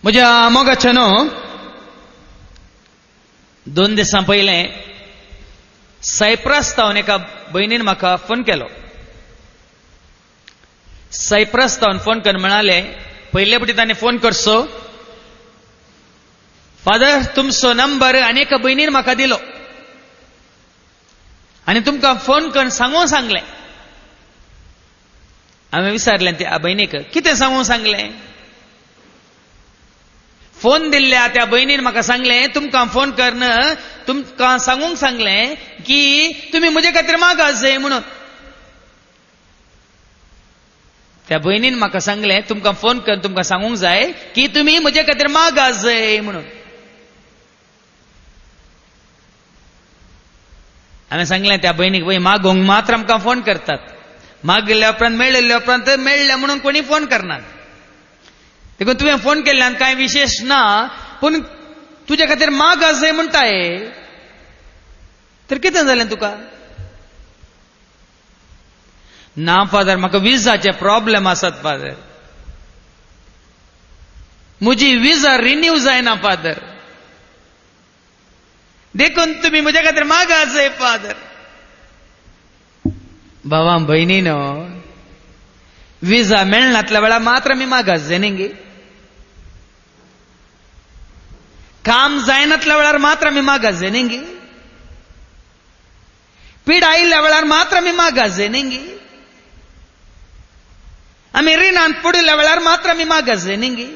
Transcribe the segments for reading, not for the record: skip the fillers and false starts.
म्हज्या मोगाच्या न्हू 2 दिसां पयलें सायप्रस तावन एका भयणीन म्हाका फोन केलो. सायप्रस तावन फोन करून म्हणाले, पयले फावटी ताणें फोन करचो, फादर तुमचो नंबर आनी एका भयणीन म्हाका दिलो आनी तुमकां फोन करून सांगूंक सांगलें. हांवें विचारलें त्या भयणीक, कितें सांगूंक सांगलें? फोन दिल्ल्या त्या भयणीन म्हाका सांगलें, तुमकां फोन करून तुमकां सांगूंक सांगलें की तुमी म्हजे खातीर मागात जाय म्हणून. त्या भयणीन म्हाका सांगलें, तुमकां फोन करून तुमकां सांगूंक जाय की तुमी म्हजे खातीर मागात जाय म्हणून. हांवें सांगलें त्या भयणीक, वय मागोंक मात्र आमकां फोन करतात, मागिल्ल्या उपरांत मेळिल्ल्या उपरांत मेळ्ळें म्हणून कोणी फोन करनात. देखून तुवें फोन केल्ल्यान कांय विशेश ना, पूण तुजे खातीर मागात जाय म्हणटाय, तर कितें जालें तुका? ना फादर, म्हाका विजाचे प्रॉब्लेम आसात फादर, म्हजी विजा रिन्यू जायना फादर, देखून तुमी म्हजे खातीर मागात जाय फादर. भावा भयणीनो, विजा मेळनातल्या वेळार मात्र आमी मागात जाय न्ही गे. काम जायनातल्या वेळार मात्र आमी मागात जाय न्ही गे. पीड आयिल्ल्या वेळार मात्र आमी मागात जाय न्ही गे. आमी रिणांत पडिल्ल्या वेळार मात्र आमी मागात जाय न्ही गे.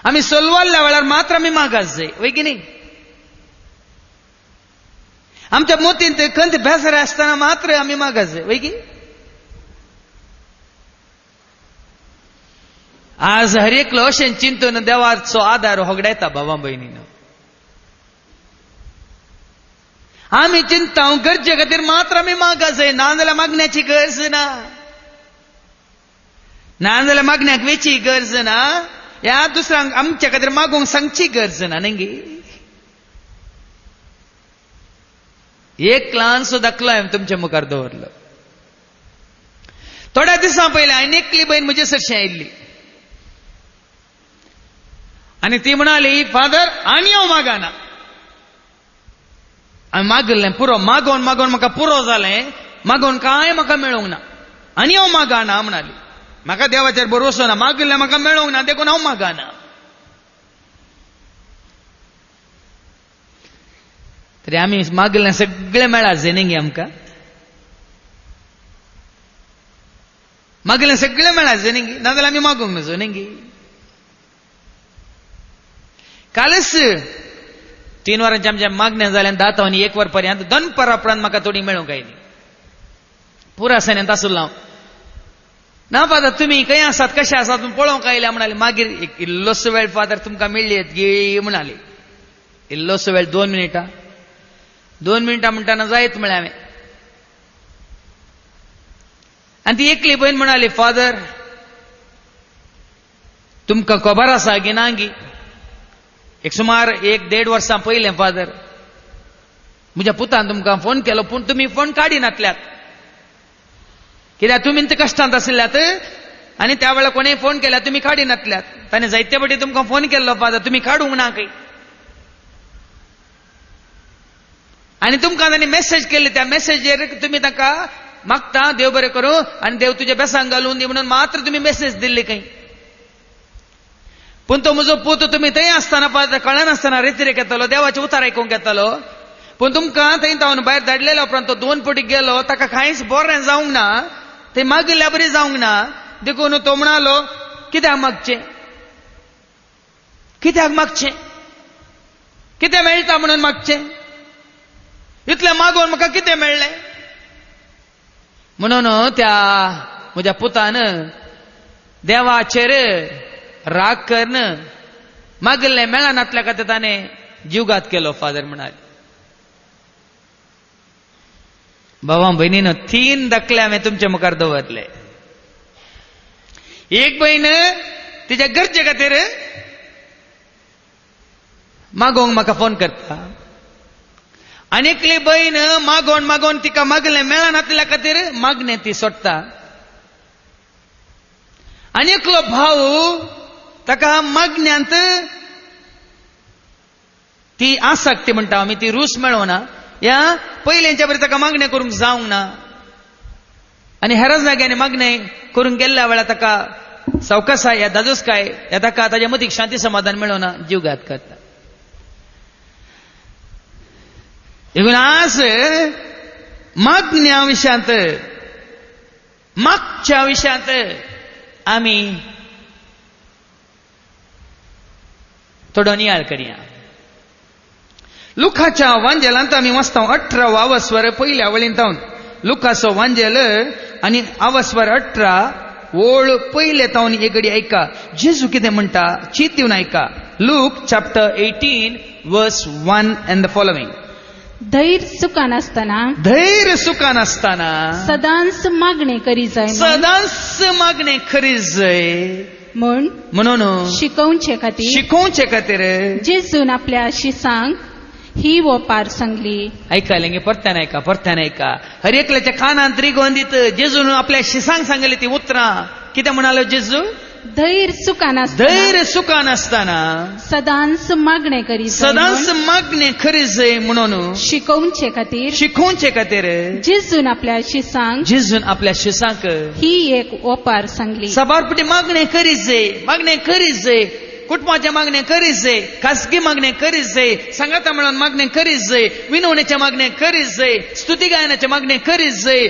आमी सोलवाल्ल्या वेळार मात्र आमी मागात जाय, वय की न्ही. आमच्या मोतीन खंत बेजार आसतना मात्र आमी मागात जाय, वय की. आज हर एकलो अशें चिंतून देवाचो आदार होगडायता भावा भयणीनो. आमी चिंता गरजे खातीर मात्र आमी मागात जाय, नाजाल्यार मागण्याची गरज ना, नाजाल्यार मागण्याक वेची गरज ना, ह्या दुसऱ्यांक आमच्या खातीर मागोंक सांगची गरज ना न्ही गे. एक ल्हान सो दाखलो हांवें तुमच्या मुखार दवरलो. थोड्या दिसां पयलीं आनी एकली भयण म्हजे सरशी आयिल्ली आनी ती म्हणाली, फादर आनी हांव मागाना. हांवें मागलें पुरो, मागोवन मागोवन म्हाका पुरो जालें, मागोवन कांय म्हाका मेळोंक ना, आनी हांव मागाना म्हणाली. म्हाका देवाचेर भरोसो ना, मागलें म्हाका मेळोंक ना, देखून हांव मागाना. तरी आमी मागलें सगळें मेळा जाय न्ही गे आमकां. मागलें सगळें मेळा जाय न्ही गे, नाजाल्यार आमी मागोंक नजो न्ही गे. कालच 3 वरांचें आमचें मागणें जालें, 10 तो आनी 1 वर पर्यंत दनपरा उपरांत म्हाका थोडी मेळोंक आयली. पुरा सनेंत आसलो हांव. ना फादर तुमी खंय आसात, कशें आसात पळोवंक आयल्या म्हणाली. मागीर एक इल्लोसो वेळ फादर तुमकां मेळ्ळी गे म्हणाली. इल्लोसो वेळ 2 मिनिटां 2 मिनिटां म्हणटाना जायत म्हळें हांवें. आनी ती एकली भयण म्हणाली, फादर तुमकां खबर आसा गी ना गी, एक सुमार 1-1.5 वर्सां पयलें फादर म्हज्या पुतान तुमकां फोन केलो, पूण तुमी फोन काडिनातल्यात. कित्याक तुमी कश्टांत आशिल्ल्यात आनी त्या वेळार कोणेय फोन केल्यार तुमी काडिनातल्यात. ताणें जायते फावटी तुमकां फोन केल्लो फादर, तुमी काडूंक ना खंय. आनी तुमकां ताणें मेसेज केल्ली, त्या मेसेजेर तुमी ताका मागता देव बरें करूं आनी देव तुज्या बेसांक घालून दी म्हणून मात्र तुमी मेसेज दिल्ली खंय. पूण तो म्हजो पूत तुमी थंय आसतना फादर कळनासतना रेतीरेक येतालो, देवाचें उतार आयकूंक येतालो. पूण तुमकां थंय तावन भायर धाडलेल्या उपरांत तो 2 फावटी गेलो, ताका कांयच बरें जावंक ना, थंय मागिल्ल्या बरी जावंक ना. देखून तो म्हणालो, कित्याक मागचें, कित्याक मागचें, कितें मेळटा म्हणून मागचें, इतलें मागोवन म्हाका कितें मेळ्ळें. म्हणून त्या म्हज्या पुतान देवाचेर राग करून मागिल्लें मेळनातल्या खातीर ताणें जीवघात केलो फादर म्हणाली. भावा भयणीनो, 3 दाखले हांवें तुमच्या मुखार दवरले. एक भयण तिच्या गरजे खातीर मागोवंक म्हाका फोन करता, आनी एकली भयण मागोवन मागोवन तिका मागलें मेळनातल्या खातीर मागणें ती सोडटा. आनी एकलो भाव ताका मागण्यांत ती आसक्ती म्हणटा आमी, ती रूच मेळोना. ह्या पयलेंच्या बरें ताका मागण्यो करूंक जावंक ना. आनी हेराच जाग्यांनी मागणे करूंक गेल्ल्या वेळार ताका सावकासाय या दादोसकाय या ताका ताच्या मतीक शांती समाधान मेळोना, जीवघात करता. देखून आज मागण्या विशयांत, मागच्या विशयांत आमी थोडो नियाळ करया. लुकाच्या वांजेलांत आमी वाचता 18 आवस्वर पयल्या वळींतावन. लुकाचो वांजेल आनी आवस्वर 18 ओळ पयले तावन एक घडी ऐका. जेजू कितें म्हणटा चीत दिवन ऐका. लूक चॅप्टर 18 वर्स 1 and the following. धैर्य सुखान असताना, धैर्य सुखान असताना सदांच मागणे करी जाय, सदांच मागणे करी जाय म्हणून शिकवचे खातीर जेजून आपल्या शिसांक ही वपार सांगली. ऐकायला परत्यान ऐका. हर एकल्याच्या कानांत रिगोवन दित जेजून आपल्या शिसांक सांगली ती उतरां. कितें म्हणालो जेजू? धैर्य सुखान असताना सदांच मागणे करी जाय म्हणून शिकवचे खातीर जेजून आपल्या शिसांक ही एक वपार सांगली. सबारपटी मागणे करी जाय. कुटुंबाचे मागणे करीत जाय, खासगी मागणे करीत जाय, संगता मेळून मागणे करीत जाय, विनवणेचे मागणे करीत जाय, स्तुती गायनाचे मागणे करीत जाय,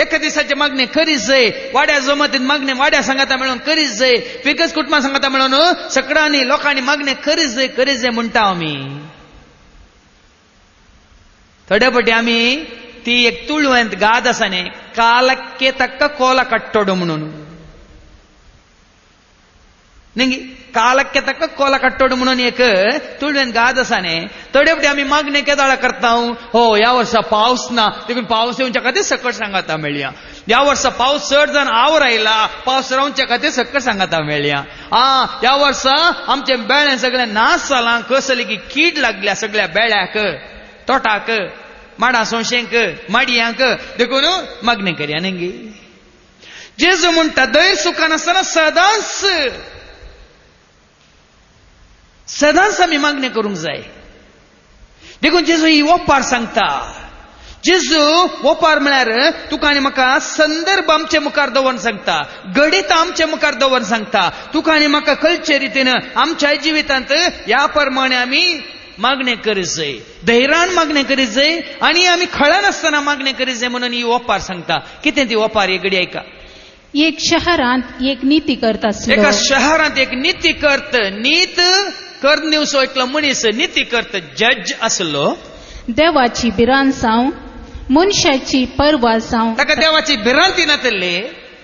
एका दिसाचे मागणे करीत जाय, वाड्या जमतीन मागणे वाड्या संगता मेळून करीत जाय, फिकस कुटुंबा संगता मेळून सगळ्यांनी लोकांनी मागणे करीत जाय म्हणटा आमी. थोड्या फावटी आमी ती एक तुळवंत गाद आसा न्ही, कालक्के तक्क कोला कट्टोडू म्हणून निंगी कालक्के तक्क कोला कट्टोडू म्हणून एक तुळवेन गाद आसा न्ही. थोडे फावटी आमी मागणे केदाळा करता. हो ह्या वर्सा पावस ना, देखून पावस येवच्या खातीर सकट सांगाता मेळया. ह्या वर्सा पावस चड जावन आवर आयला, पावस रावच्या खातीर सकट सांगाता मेळया. ह्या वर्सा आमचे बेळें सगळें नाश जालां, कसली की कीड लागल्या सगळ्या बेळ्याक, तोटाक, माडा सोंशेंक, माडयांक, देखून मागणे करया न्ही. जेजू म्हणटा धैर्य सुखान आसतना सदांच आमी मागणे करूंक जाय. देखून जेजू ही वपार सांगता. जेजू वपार म्हळ्यार तुका आनी म्हाका संदर्भ आमचे मुखार दवरून सांगता, गणित आमचे मुखार दवरून सांगता. तुका आनी म्हाका खंयचे रितीन आमच्या जिवितांत ह्या प्रमाणे आमी मागणे करीत जाय, धैर्यान मागणे करीत जाय आनी आमी खळनासतना मागणे करीत जाय म्हणून ही वपार सांगता. कितें ती वपार एक घडी ऐका. एक शहरांत एक नीती करता आसलो. एका शहरांत एक नीती करत, नीत करनिवसो एकलो मनीस नीती करत जज आसलो. देवाची भिरांत जावं, मनशाची परवा जावं, ताका देवाची भिरांती नातल्ली,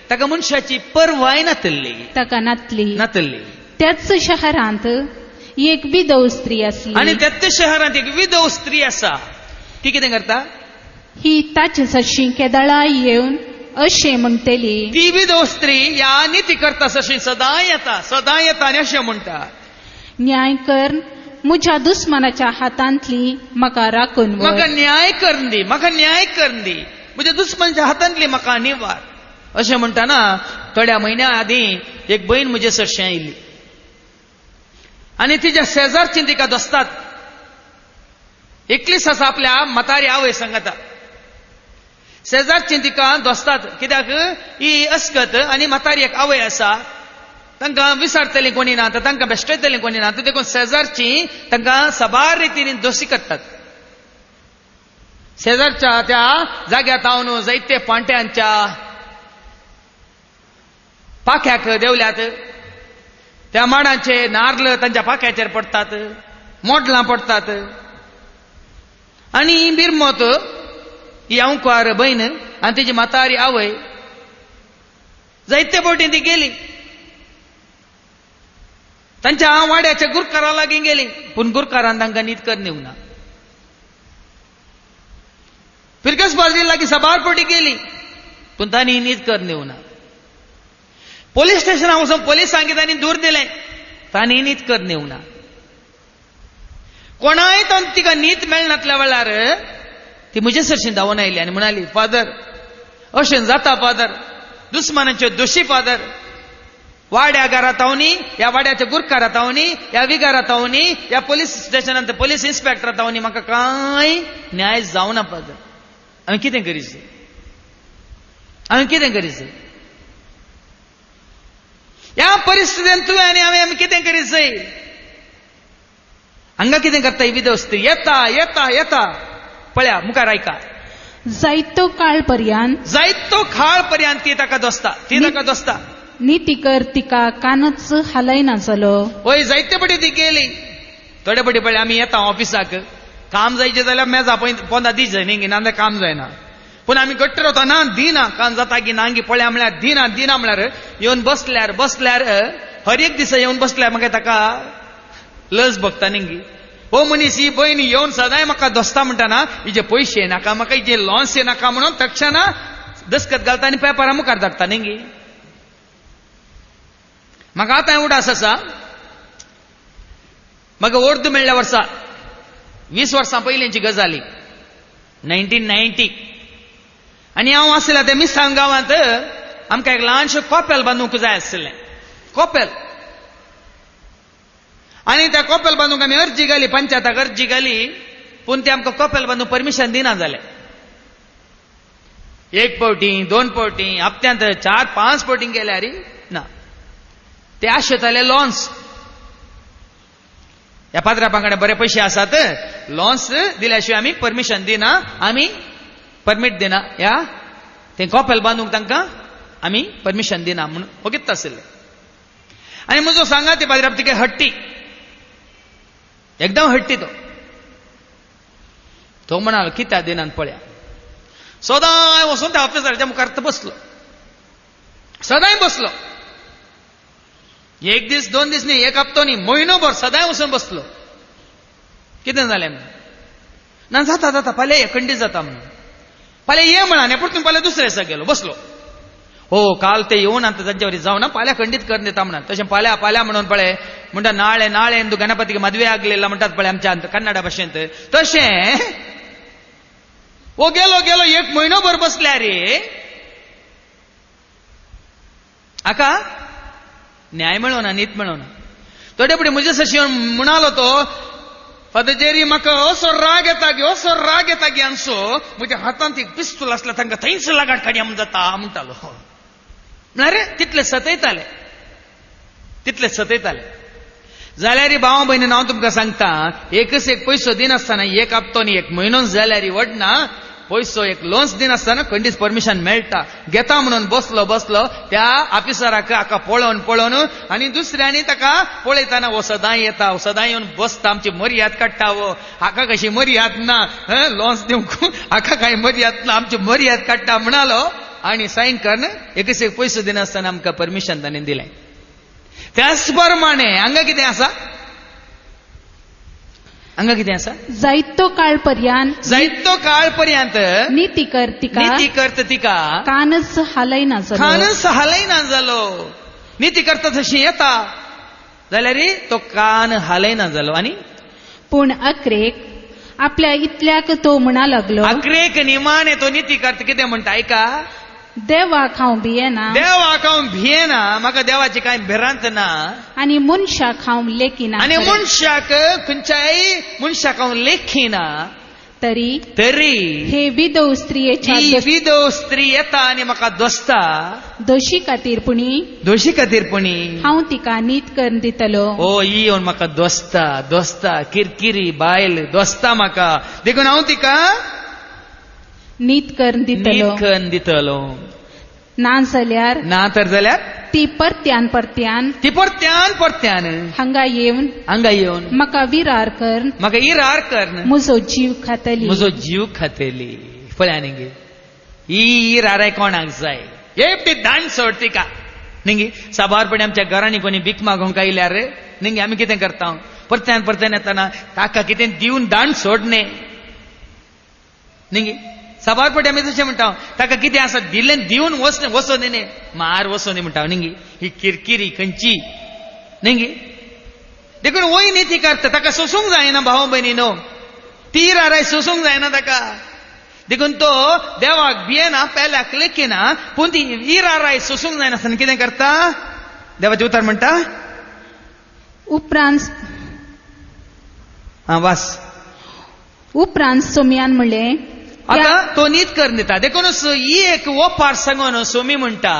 ताका मनशाची परवाय नातल्ली, ताका नातली. त्याच शहरांत एक विधव स्त्री आसली. आनी त्याच शहरांत एक विधव स्त्री आसा. ती कितें करता? ही ताचे सशी केदाळा येवन अशें म्हणटली. ती विधव स्त्री ह्या नीती करता सशी सदां येता आनी अशें म्हणटा, न्याय कर, म्हज्या दुस्मनाच्या हातांतली म्हाका राखून व्हर. म्हाका न्याय कर दी, म्हज्या दुस्मनाच्या हातांतली म्हाका निवार. अशें म्हणटाना थोड्या म्हयन्या आदीं एक बहीण म्हजे सरशी आयिल्ली आनी तिच्या शेजारची तिका दोस्तात. एकलीच आसा आपल्या म्हातारी आवय सांगता. शेजारची तिका दोस्तात, कित्याक ही अस्कत आनी म्हातारी एक आवय आसा. तांकां विसारतली कोणी ना, तांकां बेश्टयतली कोणी ना, देखून शेजारची तांकां सबार रितीन दोशी करतात. शेजारच्या त्या जाग्यार हांव जायते पांट्यांच्या पाख्याक देवल्यात. त्या माडांचे नारळ तांच्या पाख्याचेर पडटात, मोडलां पडटात. आनी बिरमोत ही अंकार बहीण आनी तिची म्हातारी आवय जायते फावटी ती गेली, तांच्या वाड्याच्या गुरकारा लागीं गेली, पूण गुरकारान तांकां न्हीद कर दिवंक ना. फिरकस बाजी लागीं सबार फावटी गेली, पूण तांणी न्हीद कर दिवंक ना. पोलीस स्टेशनार वचून पोलिसांक तांणी दूर दिलें, तांणी न्हीद कर दिवंक ना. कोणाय तिका न्हीद मेळनातल्या वेळार ती म्हजे सरशी धांवन आयली आनी म्हणाली, फादर अशें जाता फादर, दुस्मानांचे दोशी फादर, वाड्या घरातावनी या वाड्याच्या गुरकार रातावनी या विगा रातावनी या पोलीस स्टेशनांत पोलीस इन्स्पेक्टर रातावनी म्हाका कांय न्याय जावना पाज हांवें कितें करीत ह्या परिस्थितीन तुवें आनी हांवें कितें करीत हांगा कितें करता ही विधवस्ती येता येता येता पळया मुखार आयका जायतो काळ पर्यंत ती ताका दोस्ता नीती कर तिका कानच हालयना जालो होय जायते पटी ती गेली थोडे पटी पळय आमी येता ऑफिसाक काम जायचे जाल्यार मेजा पोंदा दी जाय न्ही नाजाल्यार काम जायना पूण आमी घट्ट रावता ना दिना काम जाता की नांगी पळया म्हळ्यार दिना म्हळ्यार येवन बसल्यार हर एक दिसा येवन बसल्यार म्हाका ताका लज भोगता न्ही हो मनीस ही बहीण येवन सदांय म्हाका दोस्ता म्हणटाना हिजे पयशे नाका म्हाका हिजे लॉन्स नाका म्हणून तक्षणा दस्खत घालता आनी पेपरा मुखार धाडटा न्ही म्हाका आतां उडास आसा म्हाका अर्द मेळ्ळ्या वर्सा 20 वर्सां पयलींची गजाली 1990 आनी हांव आसलें त्या मिसांग गांवांत आमकां एक ल्हानशें कॉपेल बांदूंक जाय आसलें कॉपेल आनी त्या कॉपेल बांदूंक आमी अर्जी घाली पंचायताक अर्जी घाली पूण ते आमकां कॉपेल बांदूंक परमिशन दिना जालें 1 फावटी 2 फावटी हप्त्यांत 4-5 फावटी गेल्यार ना ते आशेताले लॉन्स ह्या पात्रापांकडे बरे पयशे आसात लॉन्स दिल्या शिवाय आमी परमिशन दिना आमी परमीट दिना ह्या ते कॉपेल बांदूंक तांकां आमी परमिशन दिना म्हणून ओगीत आसले आनी म्हजो सांगाती पात्राप तिके हट्टी एकदम हट्टी तो म्हणालो कित्याक दिनान पळया सदांय वचून त्या ऑफिसराच्या मुखार बसलो सदांय बसलो 1 दीस 2 दीस न्ही 1 हप्तो न्ही म्हयनोभर सदांय वचून बसलो कितें जालें ना जाता फाल्यां खंडीत जाता म्हणून फाल्यां ये म्हणाने पूण तूं फाल्यां दुसऱ्या दिसा गेलो बसलो हो काल ते येवन आतां तांचे जावना फाल्यां खंडीत कर दिता म्हणा तशें फाल्यां म्हणून पळय म्हणटा नाळे इंदू गणपतीक मद्वे आगलेला म्हणटात पळय आमच्या कन्नडा भाशेंत तशें हो गेलो 1 म्हयनोभर बसल्या रे आका न्याय मेळोना नीत मेळोना थोडे फुडें म्हजे सशी म्हणालो तो फदजेरी म्हाका असो राग येता गे आमचो म्हज्या हातांत एक पिस्तूल आसला तांकां थंयच लागाट काडया म्हण जाता म्हणटालो म्हळ्यार तितले सतयताले जाल्यार भावा भयणीन हांव तुमकां सांगता एकच एक पयसो दिनासतना 1 हप्तो न्ही 1 म्हयनो जाल्यार वडना पयसो एक लोन्स दिनासतना खंडीत परमिशन मेळटा घेता म्हणून बसलो त्या ऑफिसराक हाका पळोवन आनी दुसऱ्यांनी ताका पळयताना हो सदांय येता सदांय येवन बसता आमची मर्याद काडटा वो हाका कशी मर्याद ना लॉन्स दिवंक हाका कांय मर्याद ना आमची मर्याद काडटा म्हणालो आनी सायन करन एकच एक पयसो दिनासतना आमकां परमिशन ताणें दिलें त्याच प्रमाणे हांगा कितें आसा जायतो काळ पर्यंत नीती करता तिका कानच हालयना जालो नीती करता तशी येता जाल्यार तो कान हालयना जालो आनी पूण अक्रेक आपल्या इतल्याक तो म्हणा लागलो अक्रेक निमाणे तो नीती करता कितें म्हणटा आयका देवाक हांव भियेना म्हाका देवाची कांय भिरांत ना आनी मनशाक हांव लेखीना आनी खंयच्याय मनशाक हांव लेखीना तरी हे विधव स्त्री येता आनी म्हाका दोस्ता दोशी खातीरपुणी हांव तिका नीत करून दितलो ओ ही येवन म्हाका दोस्ता किरकिरी बायल दोस्ता म्हाका देखून हांव तिका नीत करून दितलो ना जाल्यार ती परत्यान हांगा येवन म्हाका विरार कर म्हजो जीव खातली पळया न्ही ही राराय कोणाक जाय हे दांड सोड तिका न्ही साबारपणी आमच्या घरांनी कोणी भीक मागोवंक आयल्यार न्ही आमी कितें करता परत्यान येताना ताका कितें दिवन दांड सोडणे न्ही साबारपटी आमी तशें म्हणटा ताका कितें आसा दिल्लें दिवन वचो न्ही मार वचो न्ही म्हणटा न्ही ही किरकिरी खंयची न्ही देखून वय नीती करता ताका सोसूंक जायना भाव भयणीनो ती राराय सोसूंक जायना ताका देखून तो देवाक भियेना पेल्याक लेखीना पूण ती ही राराय सोसूंक जायनासतना कितें करता देवाचे उतार म्हणटा उपरांत वास उपरांत सोमयान म्हणले आता तो नीत करून दिता देखूनच ही एक ओपार सांगून सोमी म्हणटा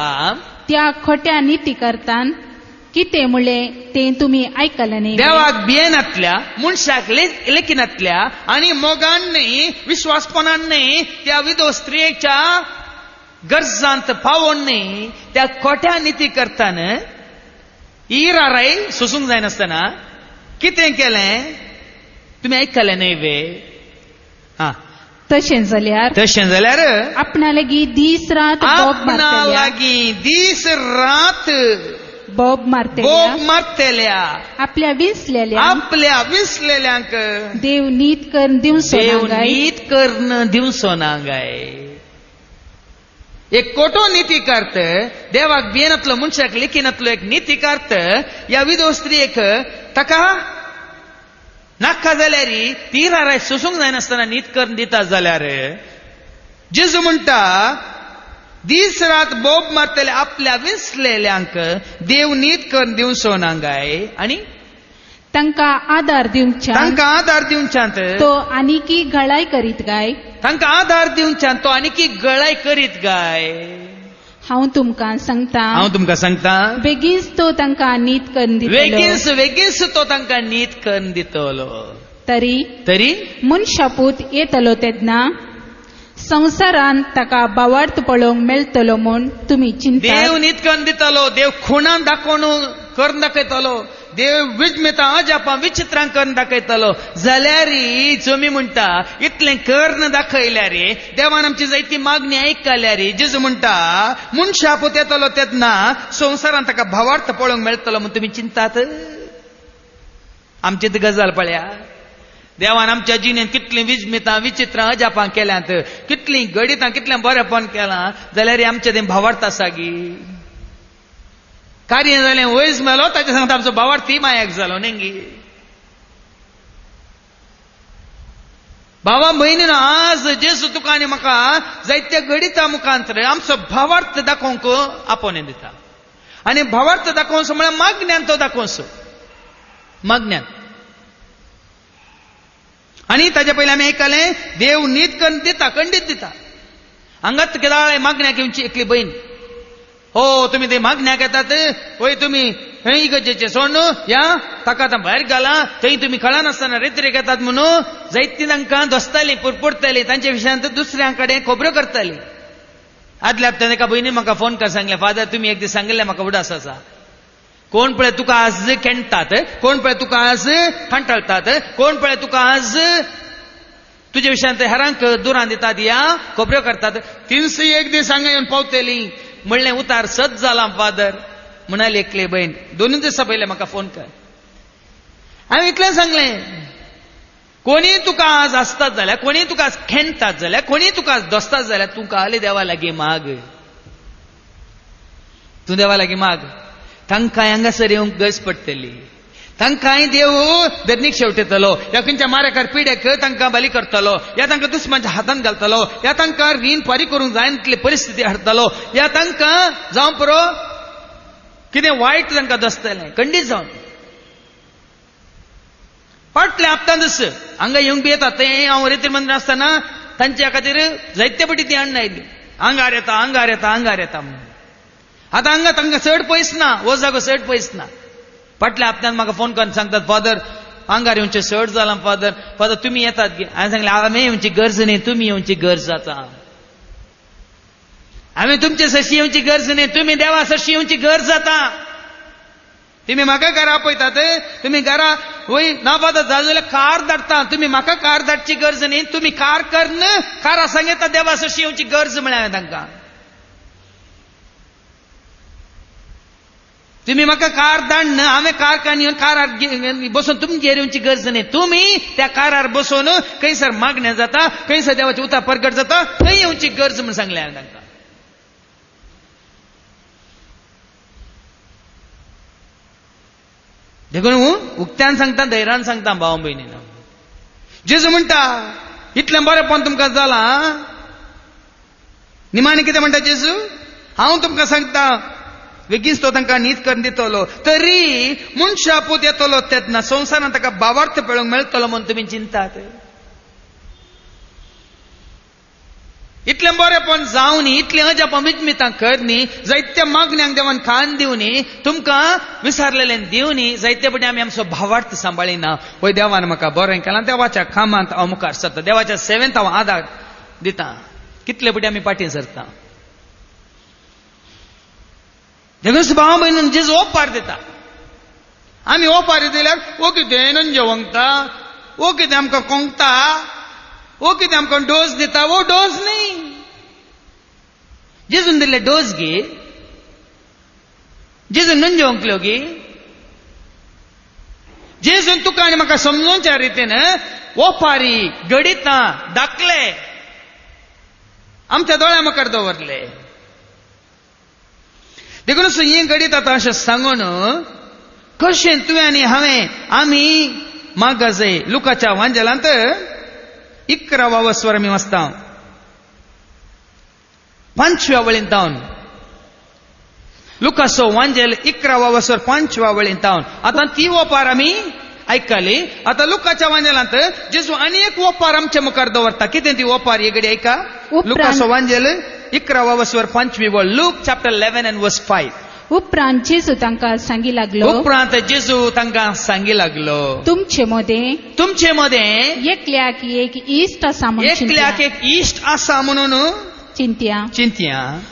त्या खोट्या नीती करतान कितें म्हणले ते तुम्ही आयकले न्ही देवाक भियेनातल्या मनशाक लेखिनातल्या आणि मोगान न्ही विश्वासपणान न्ही त्या विधो स्त्रियेच्या गरजांत पावोन न्ही त्या खोट्या नीती करतान इराराय सोसूंक जायनासतना कितें केलें तुम्ही आयकले न्ही वे तशें जाल्यार आपणा लागीं दीस रात आपणा लागीं दीस रात बोब मारतेल्या आपल्या विसलेल्यांक देव नीत करून दिवचो ना गाय एक कोटो नीती करत देवाक भियेनातलो मनशाक लेखिनातलो एक नीती करत या विधो स्त्रियेक ताका नाका जाल्यार ती राय सोसूंक जायनासतना नीत करून दिता जाल्यार जेजू म्हणटा दीस रात बोब मारतले आपल्या विसलेल्यांक देव नीत करून दिवचो ना गाय आणि तांकां आदार दिवच्यान तो आनीकी गळाय करीत गाय तांकां आदार दिवच्यान तो आनीकी गळाय करीत गाय हांव तुमकां सांगता बेगीनच तो तांकां नीत करून दितलो बेगीनच तो तांकां नीत करून दितलो तरी मनशापूत येतलो तेन्ना संवसारान ताका बावार्थ पळोवंक मेळटलो म्हूण तुमी चिंता देव नीत करून दितलो देव खुणान दाखोवन करून दाखयतलो देव विजमेता अजापा विचित्रांक करून दाखयतलो जाल्यार जमी म्हणटा इतलें कर्ण दाखयल्यार देवान आमची जायती मागणी आयकल्यार जेजू म्हणटा मनशापूत येतलो तेन्ना संवसारान ताका भावार्थ पळोवंक मेळटलो म्हूण तुमी चिंतात आमची ती गजाल पळया देवान आमच्या जिणेंत कितलीं विजमितां विचित्रां अजापां केल्यांत कितलीं गडितां कितलें बरेंपण केलां जाल्यार आमचें तें भावार्थ आसा गी कार्य जालें वयस मेलो ताच्या सांगता आमचो भावार्थ ती मायाक जालो न्ही भावा भयणीनो आज जेजू तुका आनी म्हाका जायत्या गडितां मुखांतर आमचो भावार्थ दाखोवंक आपोवणें दिता आनी भावार्थ दाखोवचो म्हळ्यार मागण्यान तो दाखोवचो मागण्यान आणि ताच्या पयलीं आमी आयकलें देव नीत करून दिता खंडीत दिता हांगाच केदाळे मागण्याक येवची एकली बहीण हो तुम्ही ते मागण्याक येतात वय तुम्ही खंय इगर्जेचे सोड या ताका आतां भायर घाला थंय तुम्ही कळनासतना रेत्रेक येतात म्हणून जायतीं तांकां दोस्तालीं पुरपुरतालीं तांच्या विशयांत दुसऱ्यां कडेन खबरो करतालीं आदल्या हप्त्यान एका भयणीन म्हाका फोन कर सांगलें फादर तुमी एक दीस सांगिल्लें म्हाका उडास आसा कोण पळय तुका आज खेणटात कोण पळय तुका आज थांटळटात कोण पळय तुका आज तुझ्या विशयांत हेरांक दुरां दितात या खबऱ्यो करतात तिनस एक दीस हांगा येवन पावतलीं म्हणलें उतार सत जालां फादर म्हणाली एकले बहीण 2 दिसां पयले म्हाका फोन कर हांवें इतलें सांगलें कोणी तुका आज आसतात जाल्यार कोणी तुका आज खेणटात जाल्यार कोणी तुका आज दोस्तात जाल्यार तुका आले देवा लागीं माग तूं देवा लागीं माग तांकांय हांगासर येवंक गरज पडटली तांकांय देव धरणीक शेवटयतलो या खंयच्या मारेकार पिड्याक तांकां बली करतलो या तांकां दुस्मानाच्या हातांत घालतलो या तांकां रीण फारी करूंक जाय तितली परिस्थिती हाडटलो या तांकां जावं पुरो कितें वायट तांकां दसतलें खंडीत जावन फाटल्या हप्त्यांतच हांगा येवंक बी येतात तें हांव रेती मंदिर आसतना तांच्या खातीर जायते फावटी ती हाडून आयली आंगार येता म्हणून आतां हांगा तांकां चड पयस ना हो जागो चड पयस ना फाटल्या हप्त्यान म्हाका फोन करून सांगतात फादर आंगार येवचें चड जालां फादर तुमी येतात गे हांवें सांगलें हांवें येवची गरज न्ही तुमी येवची गरज जाता हांवें तुमचे सशी येवची गरज न्ही तुमी देवा सशी येवची गरज जाता तुमी म्हाका घरा आपयतात तुमी घरा वय ना फादर जालें जाल्यार कार धाडटा तुमी म्हाका कार धाडची गरज न्ही तुमी कार करन कारा सांगता देवा सशी येवची गरज म्हळें हांवें तांकां तुम्ही म्हाका कार धाडन हांवें कार काडून येवन कारार बसून तुमचेर येवची गरज न्ही तुमी त्या कारार बसून खंयसर मागणें जाता खंयसर देवाचें उतार प्रगट जाता थंय येवची गरज म्हूण सांगलें हांवें तांकां देखून उक्त्यान सांगता धैर्यान सांगता भाव भयणीनो जेजू म्हणटा इतलें बरेंपण तुमकां जालां निमाणें कितें म्हणटा जेजू हांव तुमकां सांगता बेगीच तो तांकां न्हीद करून दितलो. तरी मनशा पूत येतलो तेन्ना संवसारांत ताका भावार्थ पळोवंक मेळटलो म्हूण तुमी चिंतात. इतलें बरेंपण जावं न्ही, इतलें अजापां मिजमितां कर न्ही, जायत्या मागण्यांक देवान खाण दिवं न्ही, तुमकां विसरलेलें दिवं न्ही, जायते पटी आमी आमचो भावार्थ सांबाळिना. पळय देवान म्हाका बरें केलां, देवाच्या कामांत हांव मुखार सरतां, देवाच्या सेवेंत हांव आदार दितां. कितले पटी आमी फाटीं सरता. देखून भाव भयणीन जेजू ओपार दिता. आमी ओपार दिल्यार ओ कितें नंजे वंगता, ओ कितें आमकां कोंकता, ओ कितें आमकां डोस दिता. वो डोस न्ही, जेजून दिल्ले डोस गे, जेजून नंजे वंकल्यो गे. जेजून तुका आनी म्हाका समजोवच्या रितीन ओपारी घडितां दाखले, आमच्या दोळ्या मुखार दवरले. देखून ही घडीत आतां अशें सांगून कशें तुवें आनी हांवें आमी म्हाका जाय लुकाच्या वांजेलांत 11वा वस्वर आमी वाचता 5व्या वळींत तावन. लुकाचो वांजेल 11वा वस्वर 5व्या वळींत तावन. आतां ती ओपार आमी आयकली. आतां लुकाच्या वांजेलांत जेजू आनी एक ओपार आमच्या मुखार दवरता. कितें ती ओपार ही घडी आयका. लुकाचो वांजेल 11वा वस्वर 5वी वळ. Look chapter 11 and verse 5. उपरांत जेजू तांकां सांगी लागलो, उपरांत जेजू तांकां सांगी लागलो, तुमचे मदें एकल्याक एक इश्ट आसा म्हणून एकल्याक एक इश्ट आसा म्हणून चिंत्या.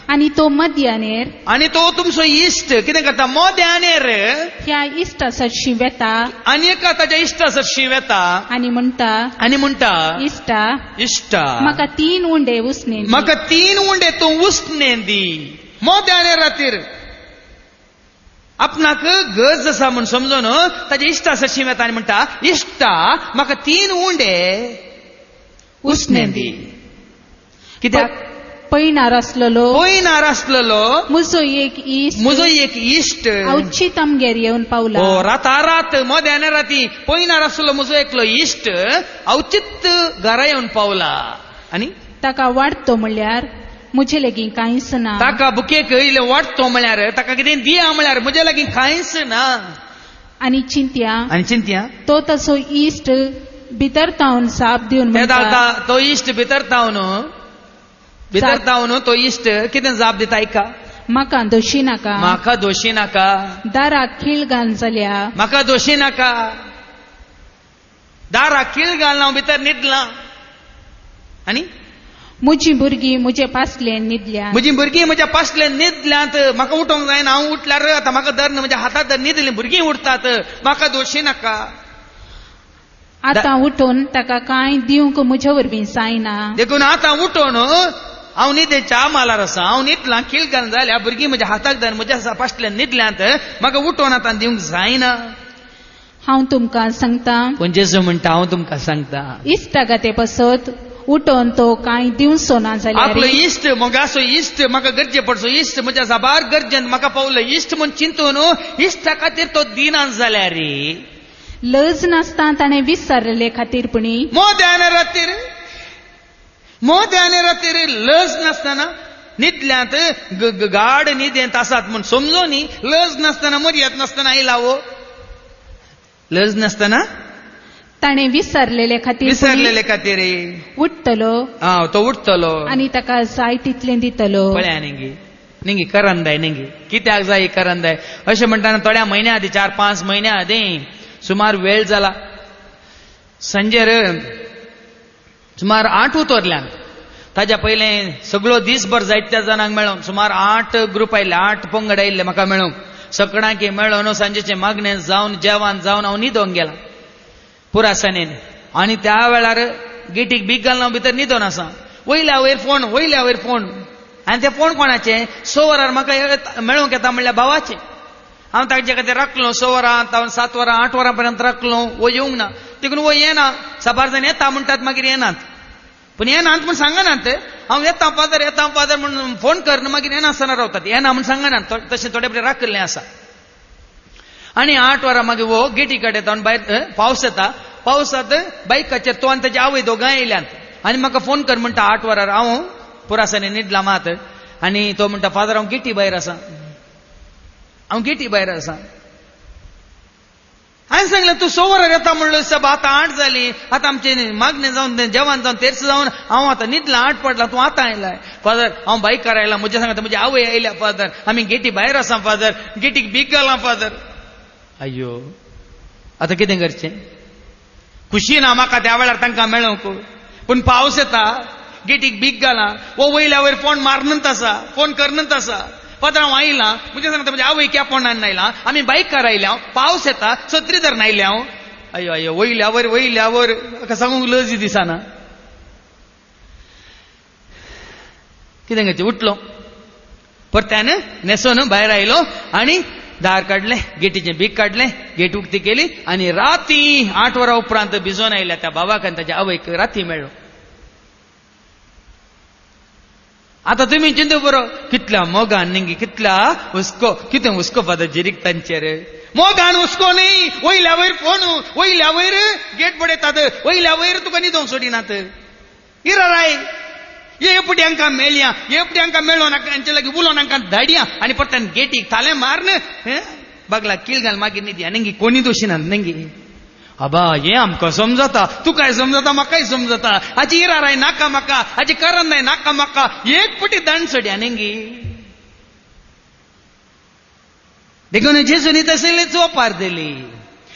आनी तो मध्यानेर, आनी तो तुमचो इश्ट कितें करता. मोद्यानेर ह्या इश्टा शिवेता, आनी एका ताच्या इश्टा सरशी वेता आनी म्हणटा इश्टा म्हाका 3 उंडे उसने, म्हाका 3 उंडे तूं उसने दी. मोद्यानेर रातीर आपणाक गरज आसा म्हूण समजून ताच्या इश्टा सरशी वेता आनी म्हणटा इश्टा म्हाका 3 उंडे उसने दी. कित्याक पळयणार आसलेलो म्हजो एक इश्ट अवचित आमगेर येवन पावला. रातारात मोद्याने राती पळयणार आसलो म्हजो एकलो इश्ट अवचित घरा येवन पावला. आनी ताका वाडतो म्हणल्यार म्हजे लागीं कांयच ना. ताका बुकेक इल्लें वाडतो म्हळ्यार ताका कितें दिया म्हळ्यार म्हजे लागीं कांयच ना. आनी चिंत्या तो तसो इश्ट भितर तावन साप दिवन तो इश्ट भितर तावन तो इश्ट कितें जाप दिता आयका. म्हाका दोशी नाका, दाराक खीळ घाल जाल्या म्हाका दोशी नाका, दाराक खीळ घाल हांव भितर न्हिदलां. आनी म्हजी भुरगीं म्हजे पासलेन न्हिदल्यांत म्हाका उठोवंक जायना. हांव उठल्यार आतां म्हाका धर म्हज्या हातांत धर न्हिदलीं भुरगीं उठतात. म्हाका दोशी नाका. आतां उठोवन ताका कांय दिवंक म्हज्या वरवीं जायना. देखून आतां उठोवन हांव न्हिदेच्या आमालार आसा. हांव न्हिदलां खीळ घाल जाल्यार भुरगीं म्हज्या हाताक धर म्हज्या पासल्यान न्हिदल्यांत म्हाका उठोवन आतां दिवंक जायना. हांव तुमकां सांगता. पूण जेजू म्हणटा हांव तुमकां सांगता. इश्टागा ते पसत उठोवन तो कांय दिवचो ना जाल्यार आपलो इश्ट मोगाचो इश्ट म्हाका गरजे पडचो इश्ट म्हज्या जाबार गरजेंत म्हाका पावलो इश्ट म्हूण चिंतून इश्टा खातीर तो दिना जाल्यार लज नासता ताणें विसरले खातीरपणी मोद्याने रातीर लज नासतना न्हिदल्यांत गाड न्हिदेंत आसात म्हूण समजो न्ही. लज नासतना मर्याद नासतना आयला वो. लज नासतना ताणें विसरलेले खातीर उठतलो. तो उठतलो आनी ताका जाय तितलें दितलो. पळया निंगी करंदाय निंगी कित्याक जाय करंदाय अशें म्हणटाना थोड्या म्हयन्या आदी 4-5 म्हयन्या आदी सुमार वेळ जाला. संजेर सुमार 8 उतरल्यांक ताच्या पयलें सगळो दिसभर जायत्या जाणांक मेळोन सुमार 8 ग्रूप आयिल्ले 8 पंगड आयिल्ले म्हाका मेळोंक. सकाळांकी मेळोन सांजेचें मागणें जावन जेवण जावन हांव न्हिदोंक गेलां पुरासनेन. आनी त्या वेळार गेटीक बीग घालून हांव भितर न्हिदोन आसा. वयल्या वयर फोन आनी ते फोन कोणाचे 6 वरार म्हाका मेळोंक येता म्हणल्यार भावाचें. हांव ताचे खातीर राखलो 6 वरां 7 वरां 8 वरां पर्यंत राखलो. वो येवंक ना. देखून वो येना. साबार जाण येता म्हणटात मागीर येनात. पूण येनात म्हूण सांगनात. हांव येता फादर म्हणून फोन करना मागीर येनासतना रावतात. येना म्हूण सांगनात. तशें थोडे बरें राखलें आसा. आनी 8 वरां मागीर वो गेटी कडेन येता भायर पावस येता. पावसांत बायकाचेर तो आनी ताची आवय दोगांय येयल्यांत. आनी म्हाका फोन कर म्हणटा 8 वरार. हांव पुरासाने न्हिदला मात. आनी तो म्हणटा फादर हांव गेटी भायर आसा. हांव गेटी भायर आसा. हांवें सांगलें तूं सवरार येता म्हणलो सब आतां 8 जाली, आतां आमचें मागणें जावन जेवण जावन तेर्स जावन हांव आतां न्हिदलां 8 पडला, तूं आतां आयलाय. फादर हांव बायकार आयला, म्हज्या सांगता म्हजी आवय आयल्या फादर, आमी गेटी भायर आसा फादर, गेटीक बीग घालां फादर. अय्यो आतां कितें करचें? खुशी ना म्हाका त्या वेळार तांकां मेळोंक, पूण पावस येता, गेटीक बीग घालां, वो वयल्या वयर फोन मारनंत आसा, फोन करनंत आसा. फादर हांव आयलां, म्हज्या सांगता म्हज्या आवय क्या फोनान आयलां, आमी बायकार आयल्या, पावस येता, छत्री धरून आयल्या. अय्यो अय्यो वयल्या वयर म्हाका सांगूंक लज दिसना. कितें करचें? उठलो, परत्यान न्हेसोन भायर आयलो आनी दार काडलें, गेटीचें बीग काडलें, गेट उक्ती केली आनी राती 8 वरां उपरांत भिजोन आयल्या त्या बाबाक आनी ताच्या आवयक राती मेळ्ळो. आतां तुमी चिंतू बरो, कितल्या मोगान निंगी, कितल्या हुस्को, कितें हुस्को फादर जिरीक तांचेर. मोगान हुस्को न्ही, वयल्या वयर फोन, वयल्या वयर गेट बडयतात, वयल्या वयर तुका न्हिदोंक सोडिनात. इराय एपट्यांका मेळया, एपट्यांका मेळो नाका, हांचे लागीं उलो नाका धाडया आनी परत्यान गेटीक थालें मारन बागला कील घाल मागीर न्हिदया. नेंगी कोणी दोशिनात नेंगी. अबा हें आमकां समजता, तुकाय समजता, म्हाकाय समजता, हाजी इराराय नाका म्हाका, हाजी करंदाय नाका म्हाका, एक पटी दंड सोड्या नेंगी. देखून जेजून तसले चोपार दिली.